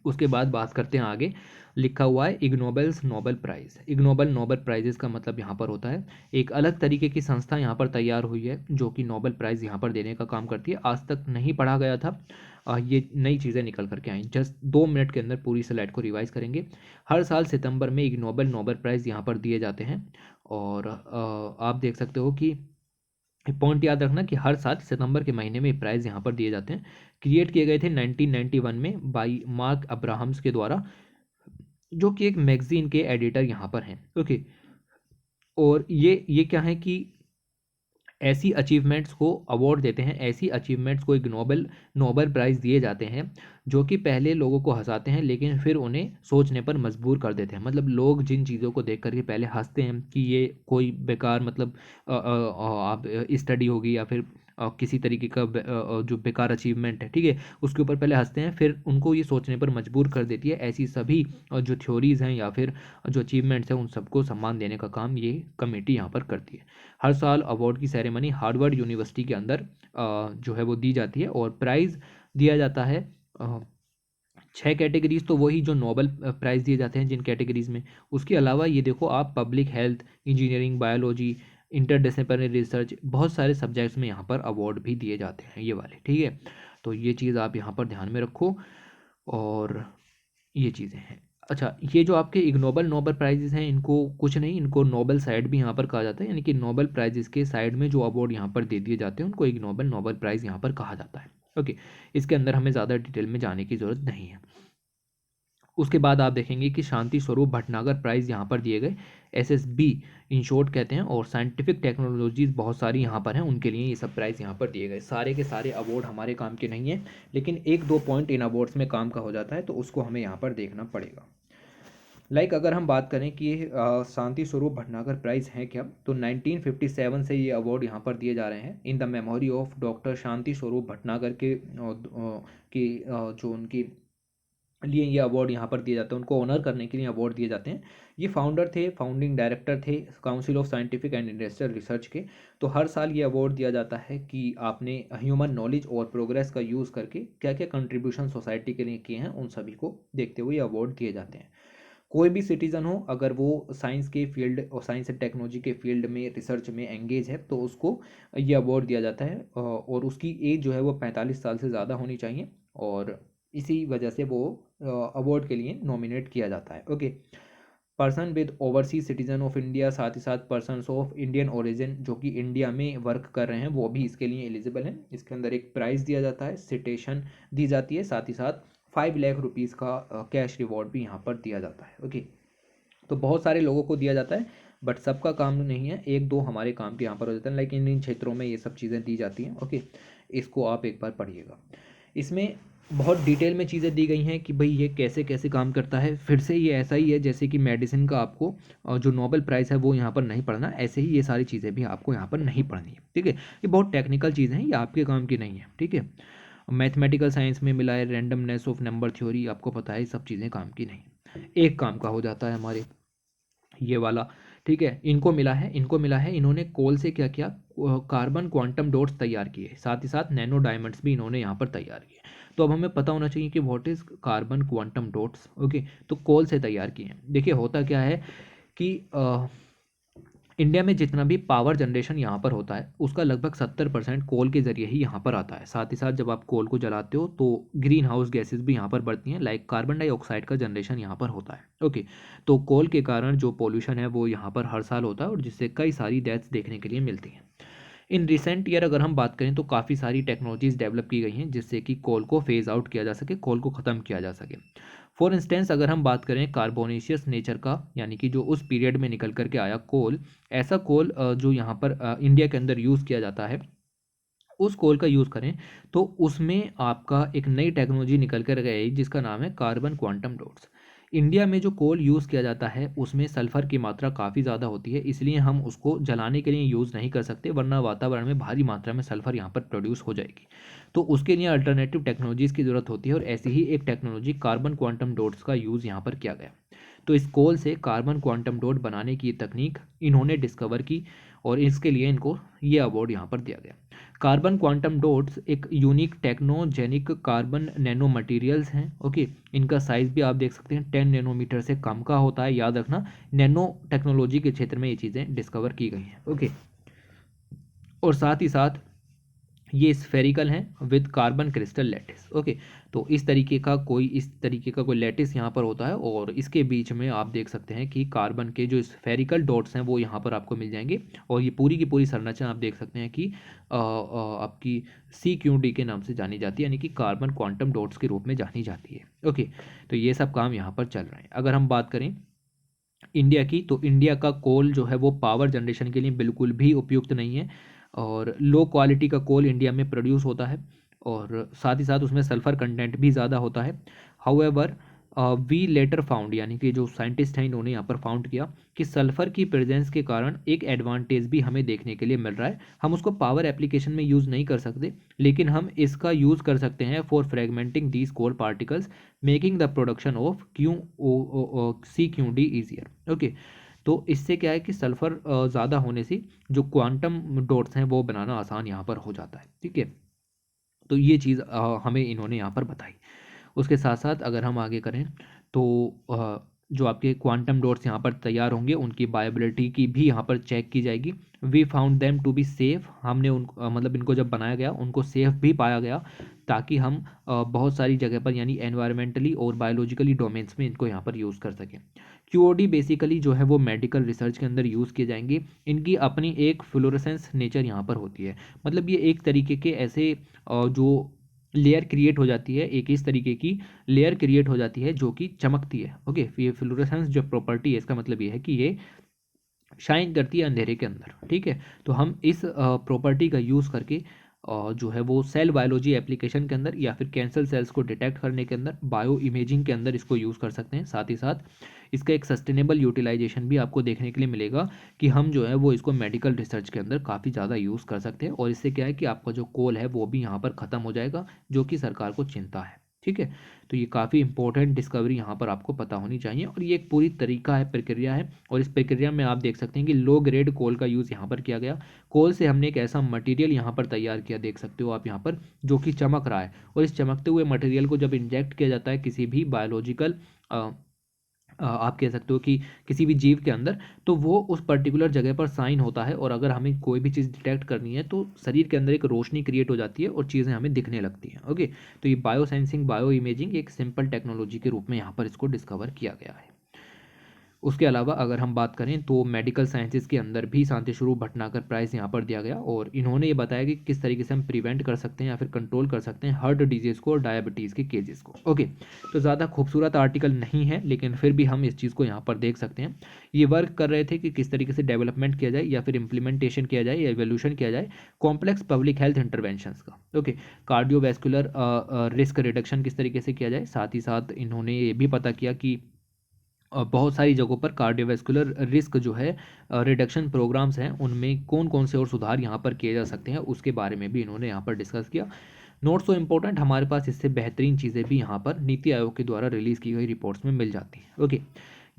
उसके बाद बात करते हैं आगे, लिखा हुआ है Ig Nobels Nobel prize. Ig Nobel Nobel prizes का मतलब यहाँ पर होता है एक अलग तरीके की संस्था यहाँ पर तैयार हुई है जो कि नोबेल प्राइज़ यहाँ पर देने का काम करती है। आज तक नहीं पढ़ा गया था, ये नई चीज़ें निकल करके आई। जस्ट 2 मिनट के अंदर पूरी स्लाइड को रिवाइज करेंगे। हर साल सितंबर में इग्नोबेल नोबेल प्राइज़ यहाँ पर दिए जाते हैं और आप देख सकते हो कि पॉइंट याद रखना कि हर साल सितंबर के महीने में प्राइज़ यहाँ पर दिए जाते हैं। क्रिएट किए गए थे 1991 में बाई मार्क अब्राहम्स के द्वारा, जो कि एक मैगजीन के एडिटर यहाँ पर हैं। ओके, और ये क्या है कि ऐसी अचीवमेंट्स को अवार्ड देते हैं, ऐसी अचीवमेंट्स को एक नोबेल प्राइज़ दिए जाते हैं जो कि पहले लोगों को हंसाते हैं लेकिन फिर उन्हें सोचने पर मजबूर कर देते हैं। मतलब लोग जिन चीज़ों को देख करके पहले हंसते हैं कि ये कोई बेकार मतलब आप स्टडी होगी या फिर किसी तरीके का जो बेकार अचीवमेंट है, ठीक है, उसके ऊपर पहले हंसते हैं, फिर उनको ये सोचने पर मजबूर कर देती है। ऐसी सभी जो थ्योरीज़ हैं या फिर जो अचीवमेंट्स हैं उन सबको सम्मान देने का काम ये कमेटी यहाँ पर करती है। हर साल अवार्ड की सेरेमनी हार्वर्ड यूनिवर्सिटी के अंदर जो है वो दी जाती है और प्राइज़ दिया जाता है 6 कैटेगरीज, तो वही जो नोबेल प्राइज़ दिए जाते हैं जिन कैटेगरीज में। उसके अलावा ये देखो आप public health, engineering, biology, interdisciplinary research, बहुत सारे सब्जेक्ट्स में यहाँ पर अवार्ड भी दिए जाते हैं ये वाले। ठीक है, तो ये चीज़ आप यहाँ पर ध्यान में रखो और ये चीज़ें हैं। अच्छा, ये जो आपके इग्नोबल नोबेल प्राइजेस हैं इनको कुछ नहीं, इनको नोबेल साइड भी यहाँ पर कहा जाता है, यानी कि नोबेल प्राइजेस के साइड में जो अवार्ड यहाँ पर दे दिए जाते हैं उनको इग्नोबल नोबेल प्राइज़ यहाँ पर कहा जाता है। ओके, इसके अंदर हमें ज़्यादा डिटेल में जाने की ज़रूरत नहीं है। उसके बाद आप देखेंगे कि शांति स्वरूप भटनागर प्राइज़ यहाँ पर दिए गए, SSB इन शॉर्ट कहते हैं, और साइंटिफिक टेक्नोलॉजीज़ बहुत सारी यहाँ पर हैं, उनके लिए ये सब प्राइज़ यहाँ पर दिए गए। सारे के सारे अवार्ड हमारे काम के नहीं हैं, लेकिन 1-2 पॉइंट इन अवार्ड्स में काम का हो जाता है तो उसको हमें यहाँ पर देखना पड़ेगा। अगर हम बात करें कि शांति स्वरूप भटनागर प्राइज़ हैं क्या, तो 1957 से ये अवार्ड यहाँ पर दिए जा रहे हैं in the memory of doctor Shanti Swarup Bhatnagar जो उनकी लिए ये अवार्ड यहाँ पर दिए जाते हैं, उनको ऑनर करने के लिए अवार्ड दिए जाते हैं। ये फाउंडिंग डायरेक्टर थे council of scientific and industrial research के। तो हर साल ये अवार्ड दिया जाता है कि आपने ह्यूमन नॉलेज और प्रोग्रेस का यूज़ करके क्या क्या कंट्रीब्यूशन सोसाइटी के लिए किए हैं, उन सभी को देखते हुए अवार्ड दिए जाते हैं। कोई भी सिटीज़न हो अगर वो साइंस के फील्ड और साइंस एंड टेक्नोलॉजी के फील्ड में रिसर्च में एंगेज है तो उसको ये अवार्ड दिया जाता है, और उसकी एज जो है वो 45 साल से ज़्यादा होनी चाहिए और इसी वजह से वो अवार्ड के लिए नॉमिनेट किया जाता है। Okay, person with overseas citizen of India, साथ ही साथ पर्सनस ऑफ इंडियन ओरिजिन जो कि इंडिया में वर्क कर रहे हैं वो भी इसके लिए एलिजिबल हैं। इसके अंदर एक प्राइज़ दिया जाता है, सिटेशन दी जाती है, साथ ही साथ 5 लाख रुपीज़ का कैश रिवॉर्ड भी यहाँ पर दिया जाता है। ओके, तो बहुत सारे लोगों को दिया जाता है, बट सबका काम नहीं है, एक दो हमारे काम के यहाँ पर हो जाते हैं, लेकिन इन क्षेत्रों में ये सब चीज़ें दी जाती हैं। ओके, इसको आप एक बार पढ़िएगा। इसमें बहुत डिटेल में चीज़ें दी गई हैं कि भाई ये कैसे कैसे काम करता है। फिर से ये ऐसा ही है जैसे कि मेडिसिन का आपको जो नोबेल प्राइज़ है वो यहाँ पर नहीं पढ़ना, ऐसे ही ये सारी चीज़ें भी आपको यहाँ पर नहीं पढ़नी है, ठीक है। ये बहुत टेक्निकल चीज़ें हैं, ये आपके काम की नहीं है, ठीक है। मैथमेटिकल साइंस में मिला है रैंडमनेस ऑफ नंबर थ्योरी, आपको पता है ये सब चीज़ें काम की नहीं। एक काम का हो जाता है हमारे ये वाला, ठीक है। इनको मिला है इन्होंने कोल से क्या किया, कार्बन क्वांटम डॉट्स तैयार किए, साथ ही साथ नैनो डायमंड्स भी इन्होंने यहाँ पर तैयार किए। तो अब हमें पता होना चाहिए कि what is carbon quantum dots. Okay, तो कोल से तैयार किए हैं। देखिए होता क्या है कि इंडिया में जितना भी पावर जनरेशन यहाँ पर होता है उसका लगभग 70% कोल के ज़रिए ही यहाँ पर आता है। साथ ही साथ जब आप कोल को जलाते हो तो ग्रीन हाउस गैसेज भी यहाँ पर बढ़ती हैं, लाइक कार्बन डाइऑक्साइड का जनरेशन यहाँ पर होता है। ओके, तो कोल के कारण जो पोल्यूशन है वो यहाँ पर हर साल होता है और जिससे कई सारी डेथ्स देखने के लिए मिलती हैं। इन रिसेंट ईयर अगर हम बात करें तो काफ़ी सारी टेक्नोलॉजीज डेवलप की गई हैं जिससे कि कोल को फेज आउट किया जा सके, कोल को ख़त्म किया जा सके। फॉर इंस्टेंस अगर हम बात करें कार्बोनेशियस नेचर का, यानी कि जो उस पीरियड में निकल करके आया कोल, ऐसा कोल जो यहाँ पर इंडिया के अंदर यूज़ किया जाता है, उस कोल का यूज़ करें तो उसमें आपका एक नई टेक्नोलॉजी निकल कर गई जिसका नाम है कार्बन क्वांटम डॉट्स। इंडिया में जो कोल यूज़ किया जाता है उसमें सल्फ़र की मात्रा काफ़ी ज़्यादा होती है, इसलिए हम उसको जलाने के लिए यूज़ नहीं कर सकते, वरना वातावरण में भारी मात्रा में सल्फ़र यहाँ पर प्रोड्यूस हो जाएगी। तो उसके लिए अल्टरनेटिव टेक्नोलॉजीज़ की ज़रूरत होती है और ऐसी ही एक टेक्नोलॉजी कार्बन क्वांटम डॉट्स का यूज़ यहाँ पर किया गया। तो इस कोल से कार्बन क्वांटम डॉट बनाने की तकनीक इन्होंने डिस्कवर की और इसके लिए इनको ये अवार्ड यहाँ पर दिया गया। कार्बन क्वांटम डॉट्स एक यूनिक टेक्नोजेनिक कार्बन नैनो मटेरियल्स हैं। ओके, इनका साइज़ भी आप देख सकते हैं 10 नैनोमीटर से कम का होता है, याद रखना नैनो टेक्नोलॉजी के क्षेत्र में ये चीज़ें डिस्कवर की गई हैं। ओके, और साथ ही साथ ये स्फेरिकल हैं with carbon crystal lattice. Okay, तो इस तरीके का कोई लैटिस यहाँ पर होता है और इसके बीच में आप देख सकते हैं कि कार्बन के जो स्फेरिकल डॉट्स हैं वो यहाँ पर आपको मिल जाएंगे और ये पूरी की पूरी संरचना आप देख सकते हैं कि आपकी CQD के नाम से जानी जाती है, यानी कि कार्बन क्वांटम डॉट्स के रूप में जानी जाती है। ओके, तो ये सब काम यहाँ पर चल रहे हैं। अगर हम बात करें इंडिया की, तो इंडिया का कोल जो है वो पावर जनरेशन के लिए बिल्कुल भी उपयुक्त नहीं है और लो क्वालिटी का कोल इंडिया में प्रोड्यूस होता है और साथ ही साथ उसमें सल्फ़र कंटेंट भी ज़्यादा होता है। हाउएवर वी लेटर फाउंड, यानी कि जो साइंटिस्ट हैं इन्होंने यहाँ पर फाउंड किया कि सल्फ़र की प्रेजेंस के कारण एक एडवांटेज भी हमें देखने के लिए मिल रहा है। हम उसको पावर एप्लीकेशन में यूज़ नहीं कर सकते, लेकिन हम इसका यूज़ कर सकते हैं for fragmenting these coal particles, making the production of CQD easier. Okay, तो इससे क्या है कि सल्फ़र ज़्यादा होने से जो क्वांटम डॉट्स हैं वो बनाना आसान यहाँ पर हो जाता है, ठीक है। तो ये चीज़ हमें इन्होंने यहाँ पर बताई। उसके साथ साथ अगर हम आगे करें तो जो आपके क्वांटम डॉट्स यहाँ पर तैयार होंगे उनकी बायोबिलिटी की भी यहाँ पर चेक की जाएगी। We found them to be safe, हमने मतलब इनको जब बनाया गया उनको सेफ़ भी पाया गया ताकि हम बहुत सारी जगह पर यानी एनवायरमेंटली और बायोलॉजिकली डोमेन्स में इनको यहाँ पर यूज़ कर सकें। QOD बेसिकली जो है वो मेडिकल रिसर्च के अंदर यूज़ किए जाएंगे। इनकी अपनी एक फ्लोरेसेंस नेचर यहाँ पर होती है, मतलब ये एक तरीके के ऐसे जो लेयर क्रिएट हो जाती है, एक इस तरीके की लेयर क्रिएट हो जाती है जो कि चमकती है। ओके, ये फ्लोरेसेंस जो प्रॉपर्टी है इसका मतलब ये है कि ये शाइन करती है अंधेरे के अंदर, ठीक है। तो हम इस प्रॉपर्टी का यूज़ करके जो है वो सेल बायोलॉजी एप्लीकेशन के अंदर या फिर कैंसर सेल्स को डिटेक्ट करने के अंदर, बायो इमेजिंग के अंदर इसको यूज़ कर सकते हैं। साथ ही साथ इसका एक सस्टेनेबल यूटिलाइजेशन भी आपको देखने के लिए मिलेगा कि हम जो है वो इसको मेडिकल रिसर्च के अंदर काफ़ी ज़्यादा यूज़ कर सकते हैं और इससे क्या है कि आपका जो कोल है वो भी यहाँ पर ख़त्म हो जाएगा, जो कि सरकार को चिंता है, ठीक है। तो ये काफ़ी इंपॉर्टेंट डिस्कवरी यहाँ पर आपको पता होनी चाहिए और ये एक पूरी तरीका है, प्रक्रिया है और इस प्रक्रिया में आप देख सकते हैं कि लो ग्रेड कोल का यूज़ यहाँ पर किया गया। कोल से हमने एक ऐसा मटेरियल यहाँ पर तैयार किया, देख सकते हो आप यहाँ पर, जो कि चमक रहा है और इस चमकते हुए मटेरियल को जब इंजेक्ट किया जाता है किसी भी बायोलॉजिकल आप कह सकते हो कि किसी भी जीव के अंदर, तो वो उस पर्टिकुलर जगह पर साइन होता है और अगर हमें कोई भी चीज़ डिटेक्ट करनी है तो शरीर के अंदर एक रोशनी क्रिएट हो जाती है और चीज़ें हमें दिखने लगती हैं। ओके, तो ये बायो सेंसिंग, बायो इमेजिंग एक सिंपल टेक्नोलॉजी के रूप में यहाँ पर इसको डिस्कवर किया गया है। उसके अलावा अगर हम बात करें तो मेडिकल साइंसेज के अंदर भी शांति स्वरूप भटनागर प्राइज़ यहाँ पर दिया गया, और इन्होंने ये बताया कि किस तरीके से हम प्रिवेंट कर सकते हैं या फिर कंट्रोल कर सकते हैं हार्ट डिजीज़ को और डायबिटीज़ के केसेस को। ओके, तो ज़्यादा खूबसूरत आर्टिकल नहीं है, लेकिन फिर भी हम इस चीज़ को यहाँ पर देख सकते हैं। ये वर्क कर रहे थे कि किस तरीके से डेवलपमेंट किया जाए या फिर इम्प्लीमेंटेशन किया जाए या एवोल्यूशन किया जाए कॉम्प्लेक्स पब्लिक हेल्थ इंटरवेंशंस का। ओके, कार्डियोवैस्कुलर रिस्क रिडक्शन किस तरीके से किया जाए, साथ ही साथ इन्होंने ये भी पता किया कि बहुत सारी जगहों पर कार्डियोवैस्कुलर रिस्क जो है रिडक्शन प्रोग्राम्स हैं उनमें कौन कौन से और सुधार यहाँ पर किए जा सकते हैं, उसके बारे में भी इन्होंने यहाँ पर डिस्कस किया। नॉट सो इम्पोर्टेंट, हमारे पास इससे बेहतरीन चीज़ें भी यहाँ पर नीति आयोग के द्वारा रिलीज़ की गई रिपोर्ट्स में मिल जाती हैं। ओके,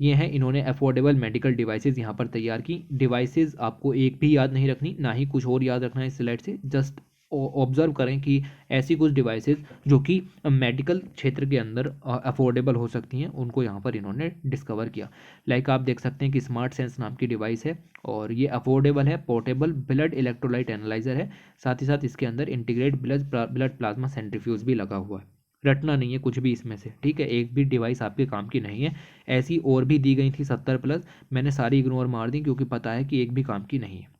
ये हैं, इन्होंने अफोर्डेबल मेडिकल डिवाइसेस यहाँ पर तैयार की। डिवाइसेस आपको एक भी याद नहीं रखनी, ना ही कुछ और याद रखना है इस स्लाइड से, जस्ट ऑब्जर्व करें कि ऐसी कुछ डिवाइसेस जो कि मेडिकल क्षेत्र के अंदर अफोर्डेबल हो सकती हैं, उनको यहाँ पर इन्होंने डिस्कवर किया। लाइक आप देख सकते हैं कि स्मार्ट सेंस नाम की डिवाइस है और ये अफोर्डेबल है, पोर्टेबल ब्लड इलेक्ट्रोलाइट एनालाइजर है, साथ ही साथ इसके अंदर इंटीग्रेट ब्लड प्लाज्मा सेंट्रीफ्यूज भी लगा हुआ है। रटना नहीं है कुछ भी इसमें से, ठीक है, एक भी डिवाइस आपके काम की नहीं है। ऐसी और भी दी गई थी 70+, मैंने सारी इग्नोर मार दी क्योंकि पता है कि एक भी काम की नहीं है।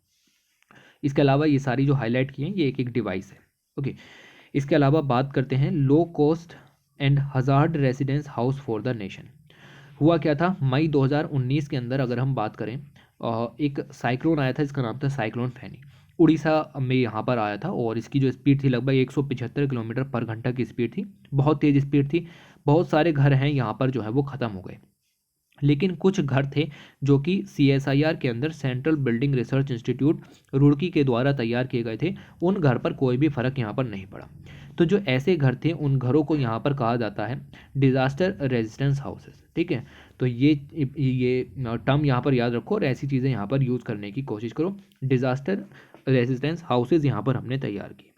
इसके अलावा ये सारी जो हाईलाइट की हैं ये एक एक डिवाइस है। ओके, इसके अलावा बात करते हैं low cost and hazard residence house for the nation. हुआ क्या था, मई 2019 के अंदर अगर हम बात करें, एक साइक्लोन आया था, इसका नाम था साइक्लोन फैनी। उड़ीसा में यहाँ पर आया था और इसकी जो स्पीड थी लगभग 175 किलोमीटर पर घंटा की स्पीड थी, बहुत तेज़ स्पीड थी। बहुत सारे घर हैं यहाँ पर जो है वो ख़त्म हो गए, लेकिन कुछ घर थे जो कि CSIR के अंदर central building research institute Roorkee के द्वारा तैयार किए गए थे, उन घर पर कोई भी फर्क यहाँ पर नहीं पड़ा। तो जो ऐसे घर थे उन घरों को यहाँ पर कहा जाता है डिज़ास्टर रेजिस्टेंस हाउसेस। ठीक है, तो ये टर्म यहाँ पर याद रखो और ऐसी चीज़ें यहाँ पर यूज़ करने की कोशिश करो। डिज़ास्टर रेजिस्टेंस हाउसेज यहाँ पर हमने तैयार किए।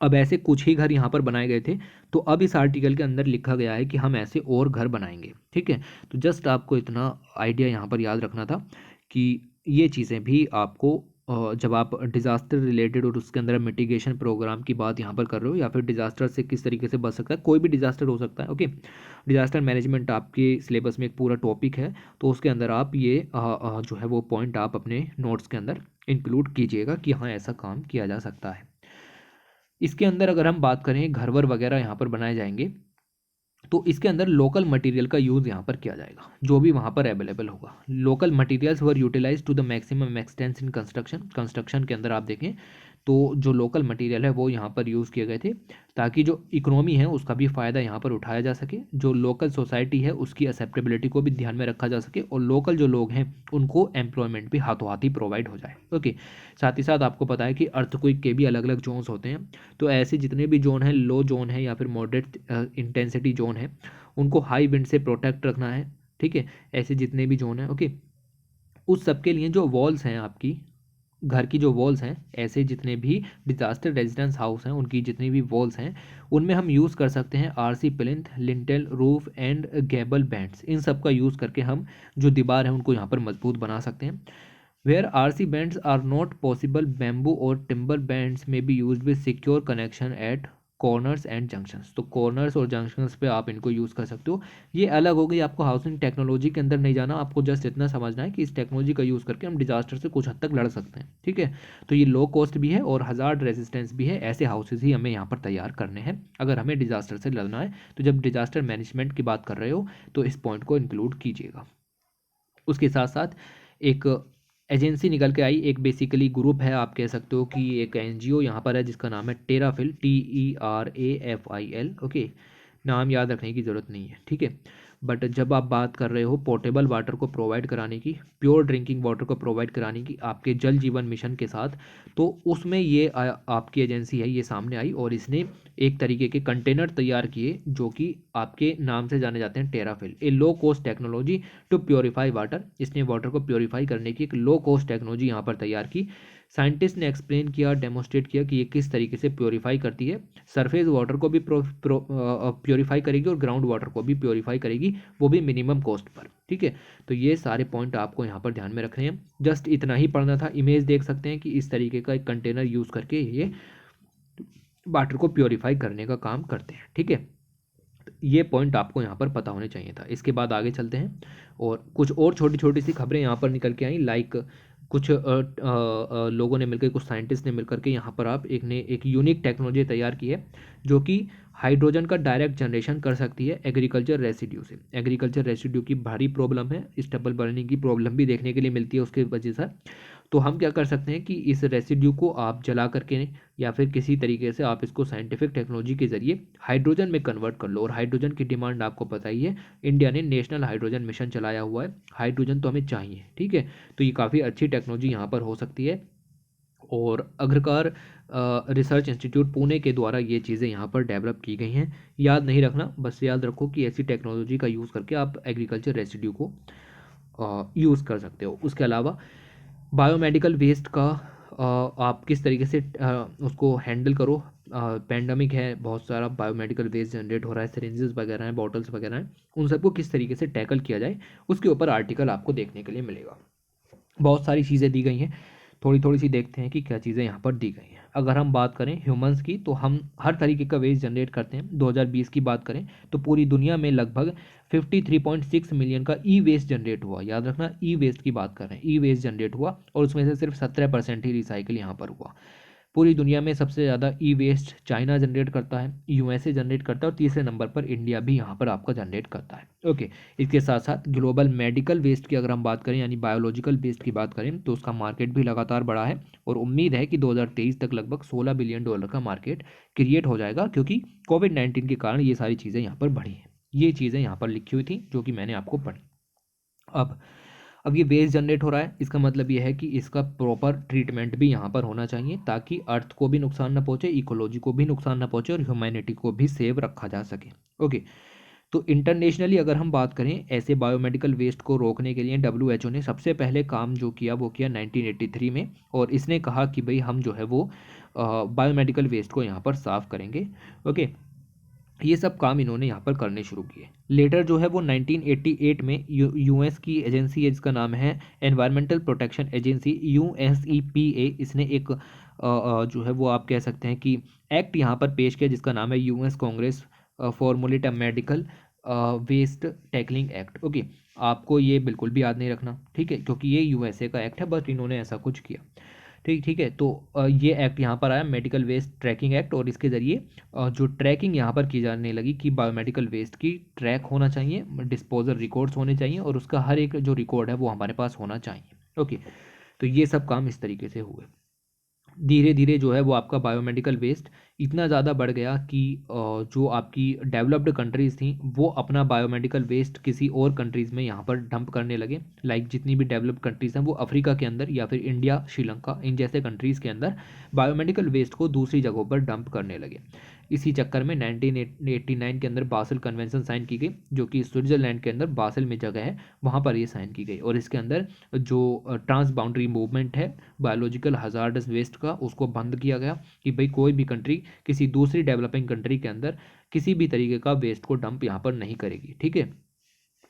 अब ऐसे कुछ ही घर यहाँ पर बनाए गए थे, तो अब इस आर्टिकल के अंदर लिखा गया है कि हम ऐसे और घर बनाएंगे। ठीक है, तो जस्ट आपको इतना आइडिया यहाँ पर याद रखना था कि ये चीज़ें भी आपको जब आप डिज़ास्टर रिलेटेड और उसके अंदर मिटिगेशन प्रोग्राम की बात यहाँ पर कर रहे हो या फिर डिज़ास्टर से किस तरीके से बच सकता है, कोई भी डिज़ास्टर हो सकता है। ओके, डिज़ास्टर मैनेजमेंट आपके सिलेबस में एक पूरा टॉपिक है, तो उसके अंदर आप ये जो है वो पॉइंट आप अपने नोट्स के अंदर इंक्लूड कीजिएगा कि हाँ ऐसा काम किया जा सकता है। इसके अंदर अगर हम बात करें घर वर वगैरह यहाँ पर बनाए जाएंगे, तो इसके अंदर लोकल मटेरियल का यूज़ यहाँ पर किया जाएगा, जो भी वहाँ पर अवेलेबल होगा। Local materials were utilise to the maximum extents in construction के अंदर आप देखें तो जो लोकल मटेरियल है वो यहाँ पर यूज़ किए गए थे, ताकि जो इकोनॉमी है उसका भी फ़ायदा यहाँ पर उठाया जा सके, जो लोकल सोसाइटी है उसकी एक्सेप्टेबिलिटी को भी ध्यान में रखा जा सके और लोकल जो लोग हैं उनको एम्प्लॉयमेंट भी हाथों हाथ ही प्रोवाइड हो जाए। ओके, साथ ही साथ आपको पता है कि अर्थक्वेक के भी अलग अलग जोन्स होते हैं, तो ऐसे जितने भी जोन हैं, लो जोन है या फिर मॉडरेट इंटेंसिटी जोन है, उनको हाई विंड से प्रोटेक्ट रखना है। ठीक है, ऐसे जितने भी जोन हैं, ओके, उस सब के लिए जो वॉल्स हैं आपकी घर की जो वॉल्स हैं, ऐसे जितने भी डिजास्टर रेजिडेंस हाउस हैं उनकी जितनी भी वॉल्स हैं उनमें हम यूज़ कर सकते हैं RC plinth, lintel, roof and gable bands. इन सब का यूज़ करके हम जो दीवार है उनको यहाँ पर मजबूत बना सकते हैं। Where RC bands are not possible, bamboo और टिम्बर बैंड्स में be use with secure connection at corners and junctions. तो कॉर्नर्स और जंक्शंस पे आप इनको यूज़ कर सकते हो। ये अलग हो गई, आपको हाउसिंग टेक्नोलॉजी के अंदर नहीं जाना, आपको जस्ट इतना समझना है कि इस टेक्नोलॉजी का यूज़ करके हम डिजास्टर से कुछ हद तक लड़ सकते हैं। ठीक है, तो ये लो कॉस्ट भी है और हज़ार्ड रेजिस्टेंस भी है। ऐसे हाउसेज ही हमें यहाँ पर तैयार करने हैं अगर हमें डिजास्टर से लड़ना है। तो जब डिजास्टर मैनेजमेंट की बात कर रहे हो तो इस पॉइंट को इंक्लूड कीजिएगा। उसके साथ साथ एक एजेंसी निकल के आई, एक बेसिकली ग्रुप है, आप कह सकते हो कि एक NGO यहाँ पर है जिसका नाम है टेराफिल, TERAFIL। ओके, नाम याद रखने की ज़रूरत नहीं है। ठीक है, बट जब आप बात कर रहे हो पोर्टेबल वाटर को प्रोवाइड कराने की, प्योर ड्रिंकिंग वाटर को प्रोवाइड कराने की आपके जल जीवन मिशन के साथ, तो उसमें ये आपकी एजेंसी है, ये सामने आई और इसने एक तरीके के कंटेनर तैयार किए जो कि आपके नाम से जाने जाते हैं Terafil, a low cost technology to purify water. इसने वाटर को प्योरीफाई करने की एक लो कॉस्ट टेक्नोलॉजी यहाँ पर तैयार की। साइंटिस्ट ने एक्सप्लेन किया, डेमोस्ट्रेट किया कि ये किस तरीके से प्योरीफाई करती है, सरफेस वाटर को भी प्योरीफाई करेगी और ग्राउंड वाटर को भी प्योरीफाई करेगी, वो भी मिनिमम कॉस्ट पर। ठीक है, तो ये सारे पॉइंट आपको यहाँ पर ध्यान में रखने हैं, जस्ट इतना ही पढ़ना था। इमेज देख सकते हैं कि इस तरीके का एक कंटेनर यूज़ करके ये वाटर को प्योरीफाई करने का काम करते हैं। ठीक है, ये पॉइंट आपको यहाँ पर पता होने चाहिए था। इसके बाद आगे चलते हैं और कुछ और छोटी छोटी सी खबरें यहाँ पर निकल के आई, लाइक कुछ लोगों ने मिलकर, कुछ साइंटिस्ट ने मिलकर के यहाँ पर आप एक यूनिक टेक्नोलॉजी तैयार की है जो कि हाइड्रोजन का डायरेक्ट जनरेशन कर सकती है एग्रीकल्चर रेसिड्यू से। एग्रीकल्चर रेसिड्यू की भारी प्रॉब्लम है, स्टबल बर्निंग की प्रॉब्लम भी देखने के लिए मिलती है उसके वजह से। तो हम क्या कर सकते हैं कि इस रेसिड्यू को आप जला करके या फिर किसी तरीके से आप इसको साइंटिफिक टेक्नोलॉजी के जरिए हाइड्रोजन में कन्वर्ट कर लो। और हाइड्रोजन की डिमांड आपको पता ही है, इंडिया ने नेशनल हाइड्रोजन मिशन चलाया हुआ है, हाइड्रोजन तो हमें चाहिए, ठीक है। तो ये काफ़ी अच्छी टेक्नोलॉजी यहाँ पर हो सकती है और अग्रकार रिसर्च इंस्टीट्यूट पुणे के द्वारा ये चीज़ें यहाँ पर डेवलप की गई हैं। याद नहीं रखना, बस याद रखो कि ऐसी टेक्नोलॉजी का यूज़ करके आप एग्रीकल्चर रेसिड्यू को यूज़ कर सकते हो। उसके अलावा बायोमेडिकल वेस्ट का आप किस तरीके से उसको हैंडल करो। पेंडेमिक है, बहुत सारा बायोमेडिकल वेस्ट जनरेट हो रहा है, सिरिंजेस वगैरह हैं, बॉटल्स वगैरह हैं, उन सबको किस तरीके से टैकल किया जाए उसके ऊपर आर्टिकल आपको देखने के लिए मिलेगा। बहुत सारी चीज़ें दी गई हैं, थोड़ी थोड़ी सी देखते हैं कि क्या चीज़ें यहाँ पर दी गई हैं। अगर हम बात करें ह्यूमंस की, तो हम हर तरीके का वेस्ट जनरेट करते हैं। 2020 की बात करें तो पूरी दुनिया में लगभग 53.6 मिलियन का ई वेस्ट जनरेट हुआ। याद रखना, ई वेस्ट की बात कर रहे हैं, ई वेस्ट जनरेट हुआ और उसमें से सिर्फ 17% ही रिसाइकिल यहाँ पर हुआ। पूरी दुनिया में सबसे ज़्यादा ई वेस्ट चाइना जनरेट करता है, यूएसए जनरेट करता है और तीसरे नंबर पर इंडिया भी यहाँ पर आपका जनरेट करता है। ओके, इसके साथ साथ ग्लोबल मेडिकल वेस्ट की अगर हम बात करें, यानी बायोलॉजिकल वेस्ट की बात करें, तो उसका मार्केट भी लगातार बढ़ा है और उम्मीद है कि 2023 तक लगभग $16 बिलियन का मार्केट क्रिएट हो जाएगा, क्योंकि कोविड-19 के कारण ये सारी चीज़ें यहाँ पर बढ़ी हैं। ये चीज़ें यहाँ पर लिखी हुई थी जो कि मैंने आपको पढ़ी। अब ये वेस्ट जनरेट हो रहा है, इसका मतलब ये है कि इसका प्रॉपर ट्रीटमेंट भी यहाँ पर होना चाहिए ताकि अर्थ को भी नुकसान ना पहुँचे, इकोलॉजी को भी नुकसान ना पहुँचे और ह्यूमैनिटी को भी सेव रखा जा सके। ओके, तो इंटरनेशनली अगर हम बात करें ऐसे बायोमेडिकल वेस्ट को रोकने के लिए, WHO ने सबसे पहले काम जो किया वो किया 1983 में, और इसने कहा कि भाई हम जो है वो बायोमेडिकल वेस्ट को यहाँ पर साफ़ करेंगे। ओके, ये सब काम इन्होंने यहाँ पर करने शुरू किए। लेटर जो है वो 1988 में यूएस की एजेंसी है जिसका नाम है एनवायरमेंटल प्रोटेक्शन एजेंसी, USEPA, इसने एक जो है वो आप कह सकते हैं कि एक्ट यहाँ पर पेश किया जिसका नाम है US Congress formulate medical waste tackling act. Okay, आपको ये बिल्कुल भी याद नहीं रखना, ठीक है, क्योंकि ये यूएसए का एक्ट है, बट इन्होंने ऐसा कुछ किया। ठीक है, तो ये एक्ट यहाँ पर आया, मेडिकल वेस्ट ट्रैकिंग एक्ट, और इसके ज़रिए जो ट्रैकिंग यहाँ पर की जाने लगी कि बायोमेडिकल वेस्ट की ट्रैक होना चाहिए, डिस्पोजल रिकॉर्ड्स होने चाहिए और उसका हर एक जो रिकॉर्ड है वो हमारे पास होना चाहिए। ओके, तो ये सब काम इस तरीके से हुए। धीरे धीरे जो है वो आपका बायोमेडिकल वेस्ट इतना ज़्यादा बढ़ गया कि जो आपकी डेवलप्ड कंट्रीज़ थी वो अपना बायोमेडिकल वेस्ट किसी और कंट्रीज़ में यहाँ पर डंप करने लगे। लाइक जितनी भी डेवलप्ड कंट्रीज़ हैं वो अफ्रीका के अंदर या फिर इंडिया, श्रीलंका, इन जैसे कंट्रीज़ के अंदर बायोमेडिकल वेस्ट को दूसरी जगहों पर डंप करने लगे। इसी चक्कर में 1989 के अंदर बासल कन्वेंशन साइन की गई, जो कि स्विट्ज़रलैंड के अंदर बासल में जगह है, वहाँ पर ये साइन की गई। और इसके अंदर जो ट्रांस बाउंड्री मूवमेंट है बायोलॉजिकल हजार्डस वेस्ट का, उसको बंद किया गया कि भाई कोई भी कंट्री किसी दूसरी डेवलपिंग कंट्री के अंदर किसी भी तरीके का वेस्ट को डंप यहाँ पर नहीं करेगी, ठीक है।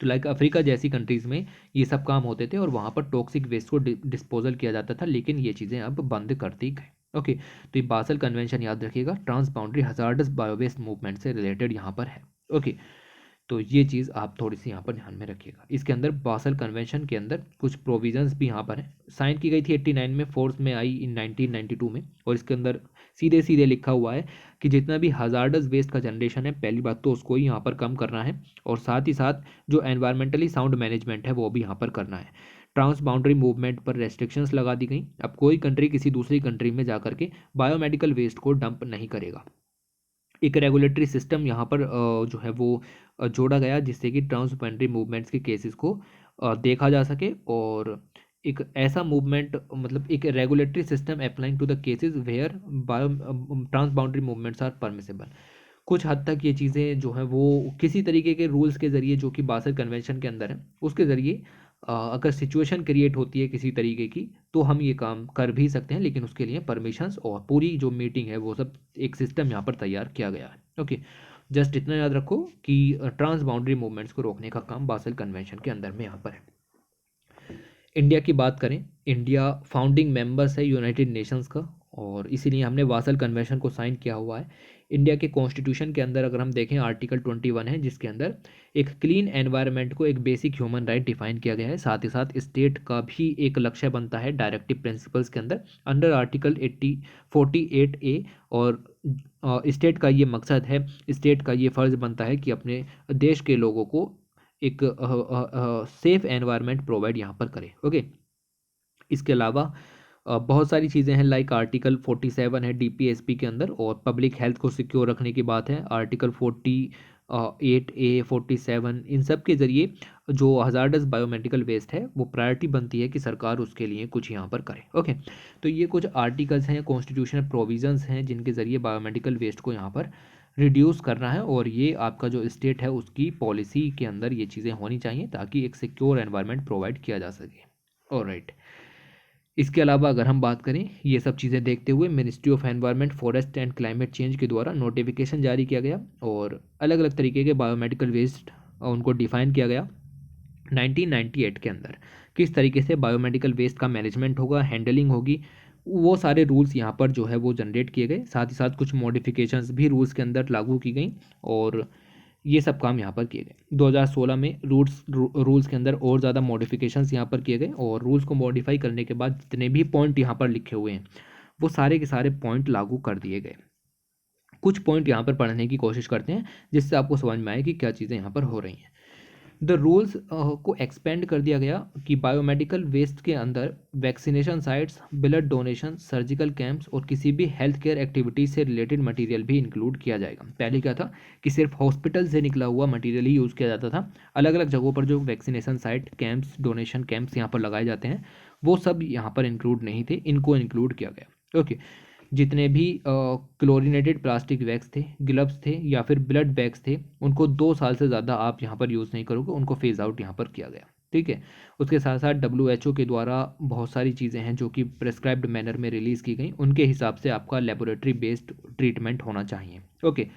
तो लाइक अफ्रीका जैसी कंट्रीज़ में ये सब काम होते थे और वहाँ पर टॉक्सिक वेस्ट को डिस्पोजल किया जाता था, लेकिन ये चीज़ें अब बंद कर दी गई। ओके, तो ये बासल कन्वेंशन याद रखिएगा, transboundary hazardous biowaste movement से रिलेटेड यहाँ पर है। ओके, तो ये चीज़ आप थोड़ी सी यहाँ पर ध्यान में रखिएगा। इसके अंदर बासल कन्वेंशन के अंदर कुछ प्रोविजंस भी यहाँ पर हैं। साइन की गई थी 89 में, फोर्स में आई इन 1992 में, और इसके अंदर सीधे सीधे लिखा हुआ है कि जितना भी हजार्डस वेस्ट का जनरेशन है, पहली बात तो उसको ही यहाँ पर कम करना है, और साथ ही साथ जो एनवायरमेंटली साउंड मैनेजमेंट है वो भी यहाँ पर करना है। ट्रांस बाउंड्री मूवमेंट पर रेस्ट्रिक्शंस लगा दी गई। अब कोई कंट्री किसी दूसरी कंट्री में जा करके बायोमेडिकल वेस्ट को डंप नहीं करेगा। एक रेगुलेटरी सिस्टम यहाँ पर जो है वो जोड़ा गया जिससे कि ट्रांस बाउंड्री मूवमेंट्स के केसेस को देखा जा सके, और एक ऐसा मूवमेंट, मतलब एक regulatory system applying to the cases where bio transboundary movements are permissible. कुछ हद तक ये चीज़ें जो है वो किसी तरीके के रूल्स के ज़रिए जो कि बासल कन्वेंशन के अंदर है उसके ज़रिए अगर सिचुएशन क्रिएट होती है किसी तरीके की तो हम ये काम कर भी सकते हैं, लेकिन उसके लिए परमिशंस और पूरी जो मीटिंग है वो सब एक सिस्टम यहाँ पर तैयार किया गया है। ओके, जस्ट इतना याद रखो कि ट्रांस बाउंड्री मूवमेंट्स को रोकने का काम बासल कन्वेंशन के अंदर में यहाँ पर है। इंडिया की बात करें, इंडिया फाउंडिंग मेंबर्स है यूनाइटेड नेशंस का, और इसीलिए हमने बासल कन्वेंशन को साइन किया हुआ है। इंडिया के कॉन्स्टिट्यूशन के अंदर अगर हम देखें आर्टिकल 21 है, जिसके अंदर एक क्लीन एनवायरनमेंट को एक बेसिक ह्यूमन राइट डिफाइन किया गया है। साथ ही साथ स्टेट का भी एक लक्ष्य बनता है डायरेक्टिव प्रिंसिपल्स के अंदर अंडर आर्टिकल 48A। और स्टेट का ये मकसद है, स्टेट का ये फ़र्ज़ बनता है कि अपने देश के लोगों को एक सेफ एनवायरनमेंट प्रोवाइड यहाँ पर करे। ओके, इसके अलावा बहुत सारी चीज़ें हैं, लाइक आर्टिकल 47 है डीपीएसपी के अंदर, और पब्लिक हेल्थ को सिक्योर रखने की बात है। आर्टिकल 48A 47 इन सब के ज़रिए जो हजार्डस बायोमेडिकल वेस्ट है वो प्रायोरिटी बनती है कि सरकार उसके लिए कुछ यहाँ पर करे। ओके, तो ये कुछ आर्टिकल्स हैं, कॉन्स्टिट्यूशनल प्रोविजंस हैं, जिनके ज़रिए बायोमेडिकल वेस्ट को यहाँ पर रिड्यूस करना है, और ये आपका जो स्टेट है उसकी पॉलिसी के अंदर ये चीज़ें होनी चाहिए ताकि एक सिक्योर एनवायरनमेंट प्रोवाइड किया जा सके। ऑलराइट, इसके अलावा अगर हम बात करें, ये सब चीज़ें देखते हुए ministry of environment, forest and climate change के द्वारा नोटिफिकेशन जारी किया गया और अलग अलग तरीके के बायोमेडिकल वेस्ट उनको डिफाइन किया गया 1998 के अंदर। किस तरीके से बायोमेडिकल वेस्ट का मैनेजमेंट होगा, हैंडलिंग होगी, वो सारे रूल्स यहाँ पर जो है वो जनरेट किए गए। साथ ही साथ कुछ मॉडिफिकेशंस भी रूल्स के अंदर लागू की गई और ये सब काम यहाँ पर किए गए। 2016 में रूल्स के अंदर और ज़्यादा मॉडिफिकेशंस यहाँ पर किए गए, और रूल्स को मॉडिफाई करने के बाद जितने भी पॉइंट यहाँ पर लिखे हुए हैं वो सारे के सारे पॉइंट लागू कर दिए गए। कुछ पॉइंट यहाँ पर पढ़ने की कोशिश करते हैं जिससे आपको समझ में आए कि क्या चीज़ें यहाँ पर हो रही हैं। द रूल्स को एक्सपेंड कर दिया गया कि बायोमेडिकल वेस्ट के अंदर vaccination sites, blood donation, surgical camps और किसी भी हेल्थ केयर एक्टिविटीज से रिलेटेड मटेरियल भी इंक्लूड किया जाएगा। पहले क्या था कि सिर्फ हॉस्पिटल से निकला हुआ मटेरियल ही यूज़ किया जाता था। अलग अलग जगहों पर जो vaccination site, camps, donation camps यहाँ पर लगाए जाते हैं वो सब यहाँ पर इंक्लूड नहीं थे, इनको इंक्लूड किया गया। ओके, जितने भी क्लोरीनेटेड प्लास्टिक बैग्स थे, ग्लव्स थे या फिर ब्लड बैग्स थे, उनको 2 साल से ज़्यादा आप यहाँ पर यूज़ नहीं करोगे, उनको फेज आउट यहाँ पर किया गया। ठीक है, उसके साथ साथ WHO के द्वारा बहुत सारी चीज़ें हैं जो कि प्रेस्क्राइब्ड मैनर में रिलीज़ की गई, उनके हिसाब से आपका लेबोरेटरी बेस्ड ट्रीटमेंट होना चाहिए। Okay,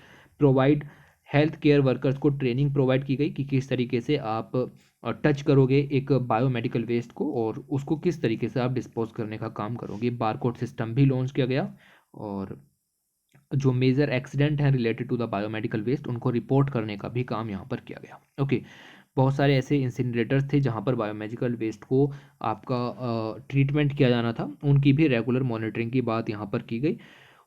provide health care workers को ट्रेनिंग प्रोवाइड की गई कि किस तरीके से आप टच करोगे एक बायोमेडिकल वेस्ट को और उसको किस तरीके से आप डिस्पोज करने का काम करोगे। बारकोड सिस्टम भी लॉन्च किया गया, और जो मेजर एक्सीडेंट हैं related to the biomedical waste उनको रिपोर्ट करने का भी काम यहाँ पर किया गया। ओके, बहुत सारे ऐसे इंसिनरेटर्स थे जहाँ पर बायोमेडिकल वेस्ट को आपका ट्रीटमेंट किया जाना था, उनकी भी रेगुलर मॉनिटरिंग की बात यहाँ पर की गई।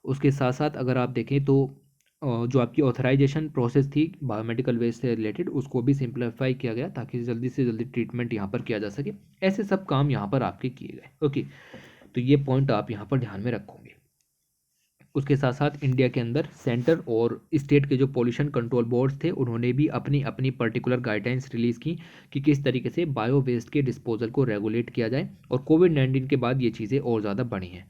उसके साथ साथ अगर आप देखें तो जो आपकी ऑथराइजेशन प्रोसेस थी बायोमेडिकल वेस्ट से रिलेटेड उसको भी सिंप्लीफाई किया गया ताकि जल्दी से जल्दी ट्रीटमेंट यहाँ पर किया जा सके। ऐसे सब काम यहाँ पर आपके किए गए। ओके, तो ये पॉइंट आप यहाँ पर ध्यान में रखोगे। उसके साथ साथ इंडिया के अंदर सेंटर और स्टेट के जो पोल्यूशन कंट्रोल बोर्ड्स थे उन्होंने भी अपनी अपनी पर्टिकुलर गाइडलाइंस रिलीज़ की कि किस तरीके से बायो वेस्ट के डिस्पोजल को रेगुलेट किया जाए, और कोविड-19 के बाद ये चीज़ें और ज़्यादा बढ़ी हैं।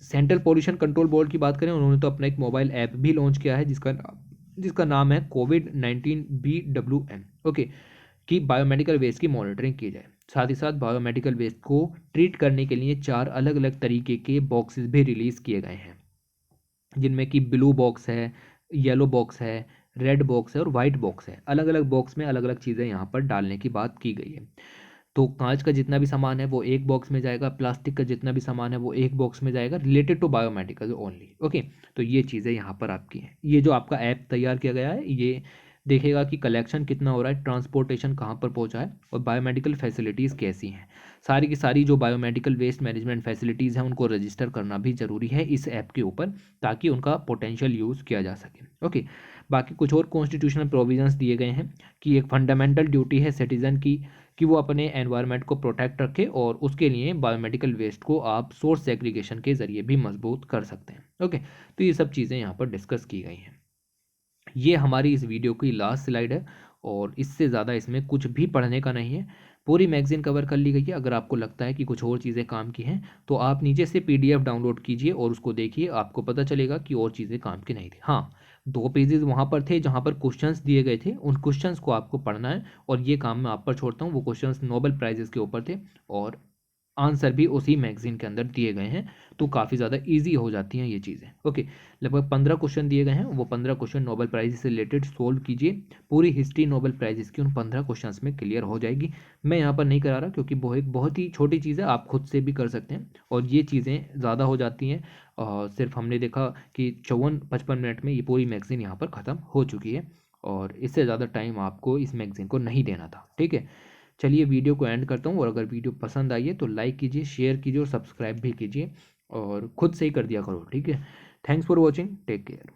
सेंट्रल पोल्यूशन कंट्रोल बोर्ड की बात करें, उन्होंने तो अपना एक मोबाइल ऐप भी लॉन्च किया है जिसका नाम है कोविड-19 BWM। ओके, कि बायोमेडिकल वेस्ट की मॉनिटरिंग की जाए। साथ ही साथ बायोमेडिकल वेस्ट को ट्रीट करने के लिए 4 अलग अलग तरीके के बॉक्सेस भी रिलीज़ किए गए हैं, जिनमें कि ब्लू बॉक्स है, येलो बॉक्स है, रेड बॉक्स है और वाइट बॉक्स है। अलग अलग बॉक्स में अलग अलग चीज़ें यहाँ पर डालने की बात की गई है। तो कांच का जितना भी सामान है वो एक बॉक्स में जाएगा, प्लास्टिक का जितना भी सामान है वो एक बॉक्स में जाएगा, related to biomedical only. Okay, तो ये चीज़ें यहाँ पर आपकी हैं। ये जो आपका ऐप तैयार किया गया है ये देखेगा कि कलेक्शन कितना हो रहा है, ट्रांसपोर्टेशन कहाँ पर पहुँचा है और बायोमेडिकल फैसिलिटीज़ कैसी हैं। सारी की सारी जो बायोमेडिकल वेस्ट मैनेजमेंट फैसिलिटीज़ हैं उनको रजिस्टर करना भी ज़रूरी है इस ऐप के ऊपर ताकि उनका पोटेंशियल यूज़ किया जा सके। ओके, बाकी कुछ और कॉन्स्टिट्यूशनल प्रोविजंस दिए गए हैं कि एक फंडामेंटल ड्यूटी है सिटीज़न की कि वो अपने एनवायरनमेंट को प्रोटेक्ट रखे, और उसके लिए बायोमेडिकल वेस्ट को आप सोर्स सेग्रीगेशन के ज़रिए भी मजबूत कर सकते हैं। ओके, तो ये सब चीज़ें यहाँ पर डिस्कस की गई हैं। ये हमारी इस वीडियो की लास्ट स्लाइड है और इससे ज़्यादा इसमें कुछ भी पढ़ने का नहीं है। पूरी मैगज़ीन कवर कर ली गई है। अगर आपको लगता है कि कुछ और चीज़ें काम की हैं तो आप नीचे से PDF डाउनलोड कीजिए और उसको देखिए, आपको पता चलेगा कि और चीज़ें काम की नहीं थी। हाँ, 2 पेजेस वहाँ पर थे जहाँ पर क्वेश्चंस दिए गए थे, उन क्वेश्चंस को आपको पढ़ना है और ये काम मैं आप पर छोड़ता हूँ। वो क्वेश्चंस नोबेल प्राइजेस के ऊपर थे और आंसर भी उसी मैगज़ीन के अंदर दिए गए हैं, तो काफ़ी ज़्यादा ईजी हो जाती हैं ये चीज़ें। ओके, लगभग 15 क्वेश्चन दिए गए हैं, वो 15 क्वेश्चन नोबेल प्राइज़ से रिलेटेड सोल्व कीजिए। पूरी हिस्ट्री नोबेल प्राइज़ की उन 15 क्वेश्चंस में क्लियर हो जाएगी। मैं यहाँ पर नहीं करा रहा क्योंकि वो एक बहुत ही छोटी चीज़ है, आप खुद से भी कर सकते हैं और ये चीज़ें ज़्यादा हो जाती हैं और सिर्फ हमने देखा कि 54-55 मिनट में ये पूरी मैगज़ीन यहाँ पर ख़त्म हो चुकी है और इससे ज़्यादा टाइम आपको इस मैगज़ीन को नहीं देना था। ठीक है, चलिए वीडियो को एंड करता हूँ और अगर वीडियो पसंद आई है तो लाइक कीजिए, शेयर कीजिए और सब्सक्राइब भी कीजिए और खुद से ही कर दिया करो। ठीक है, thanks for watching, take care.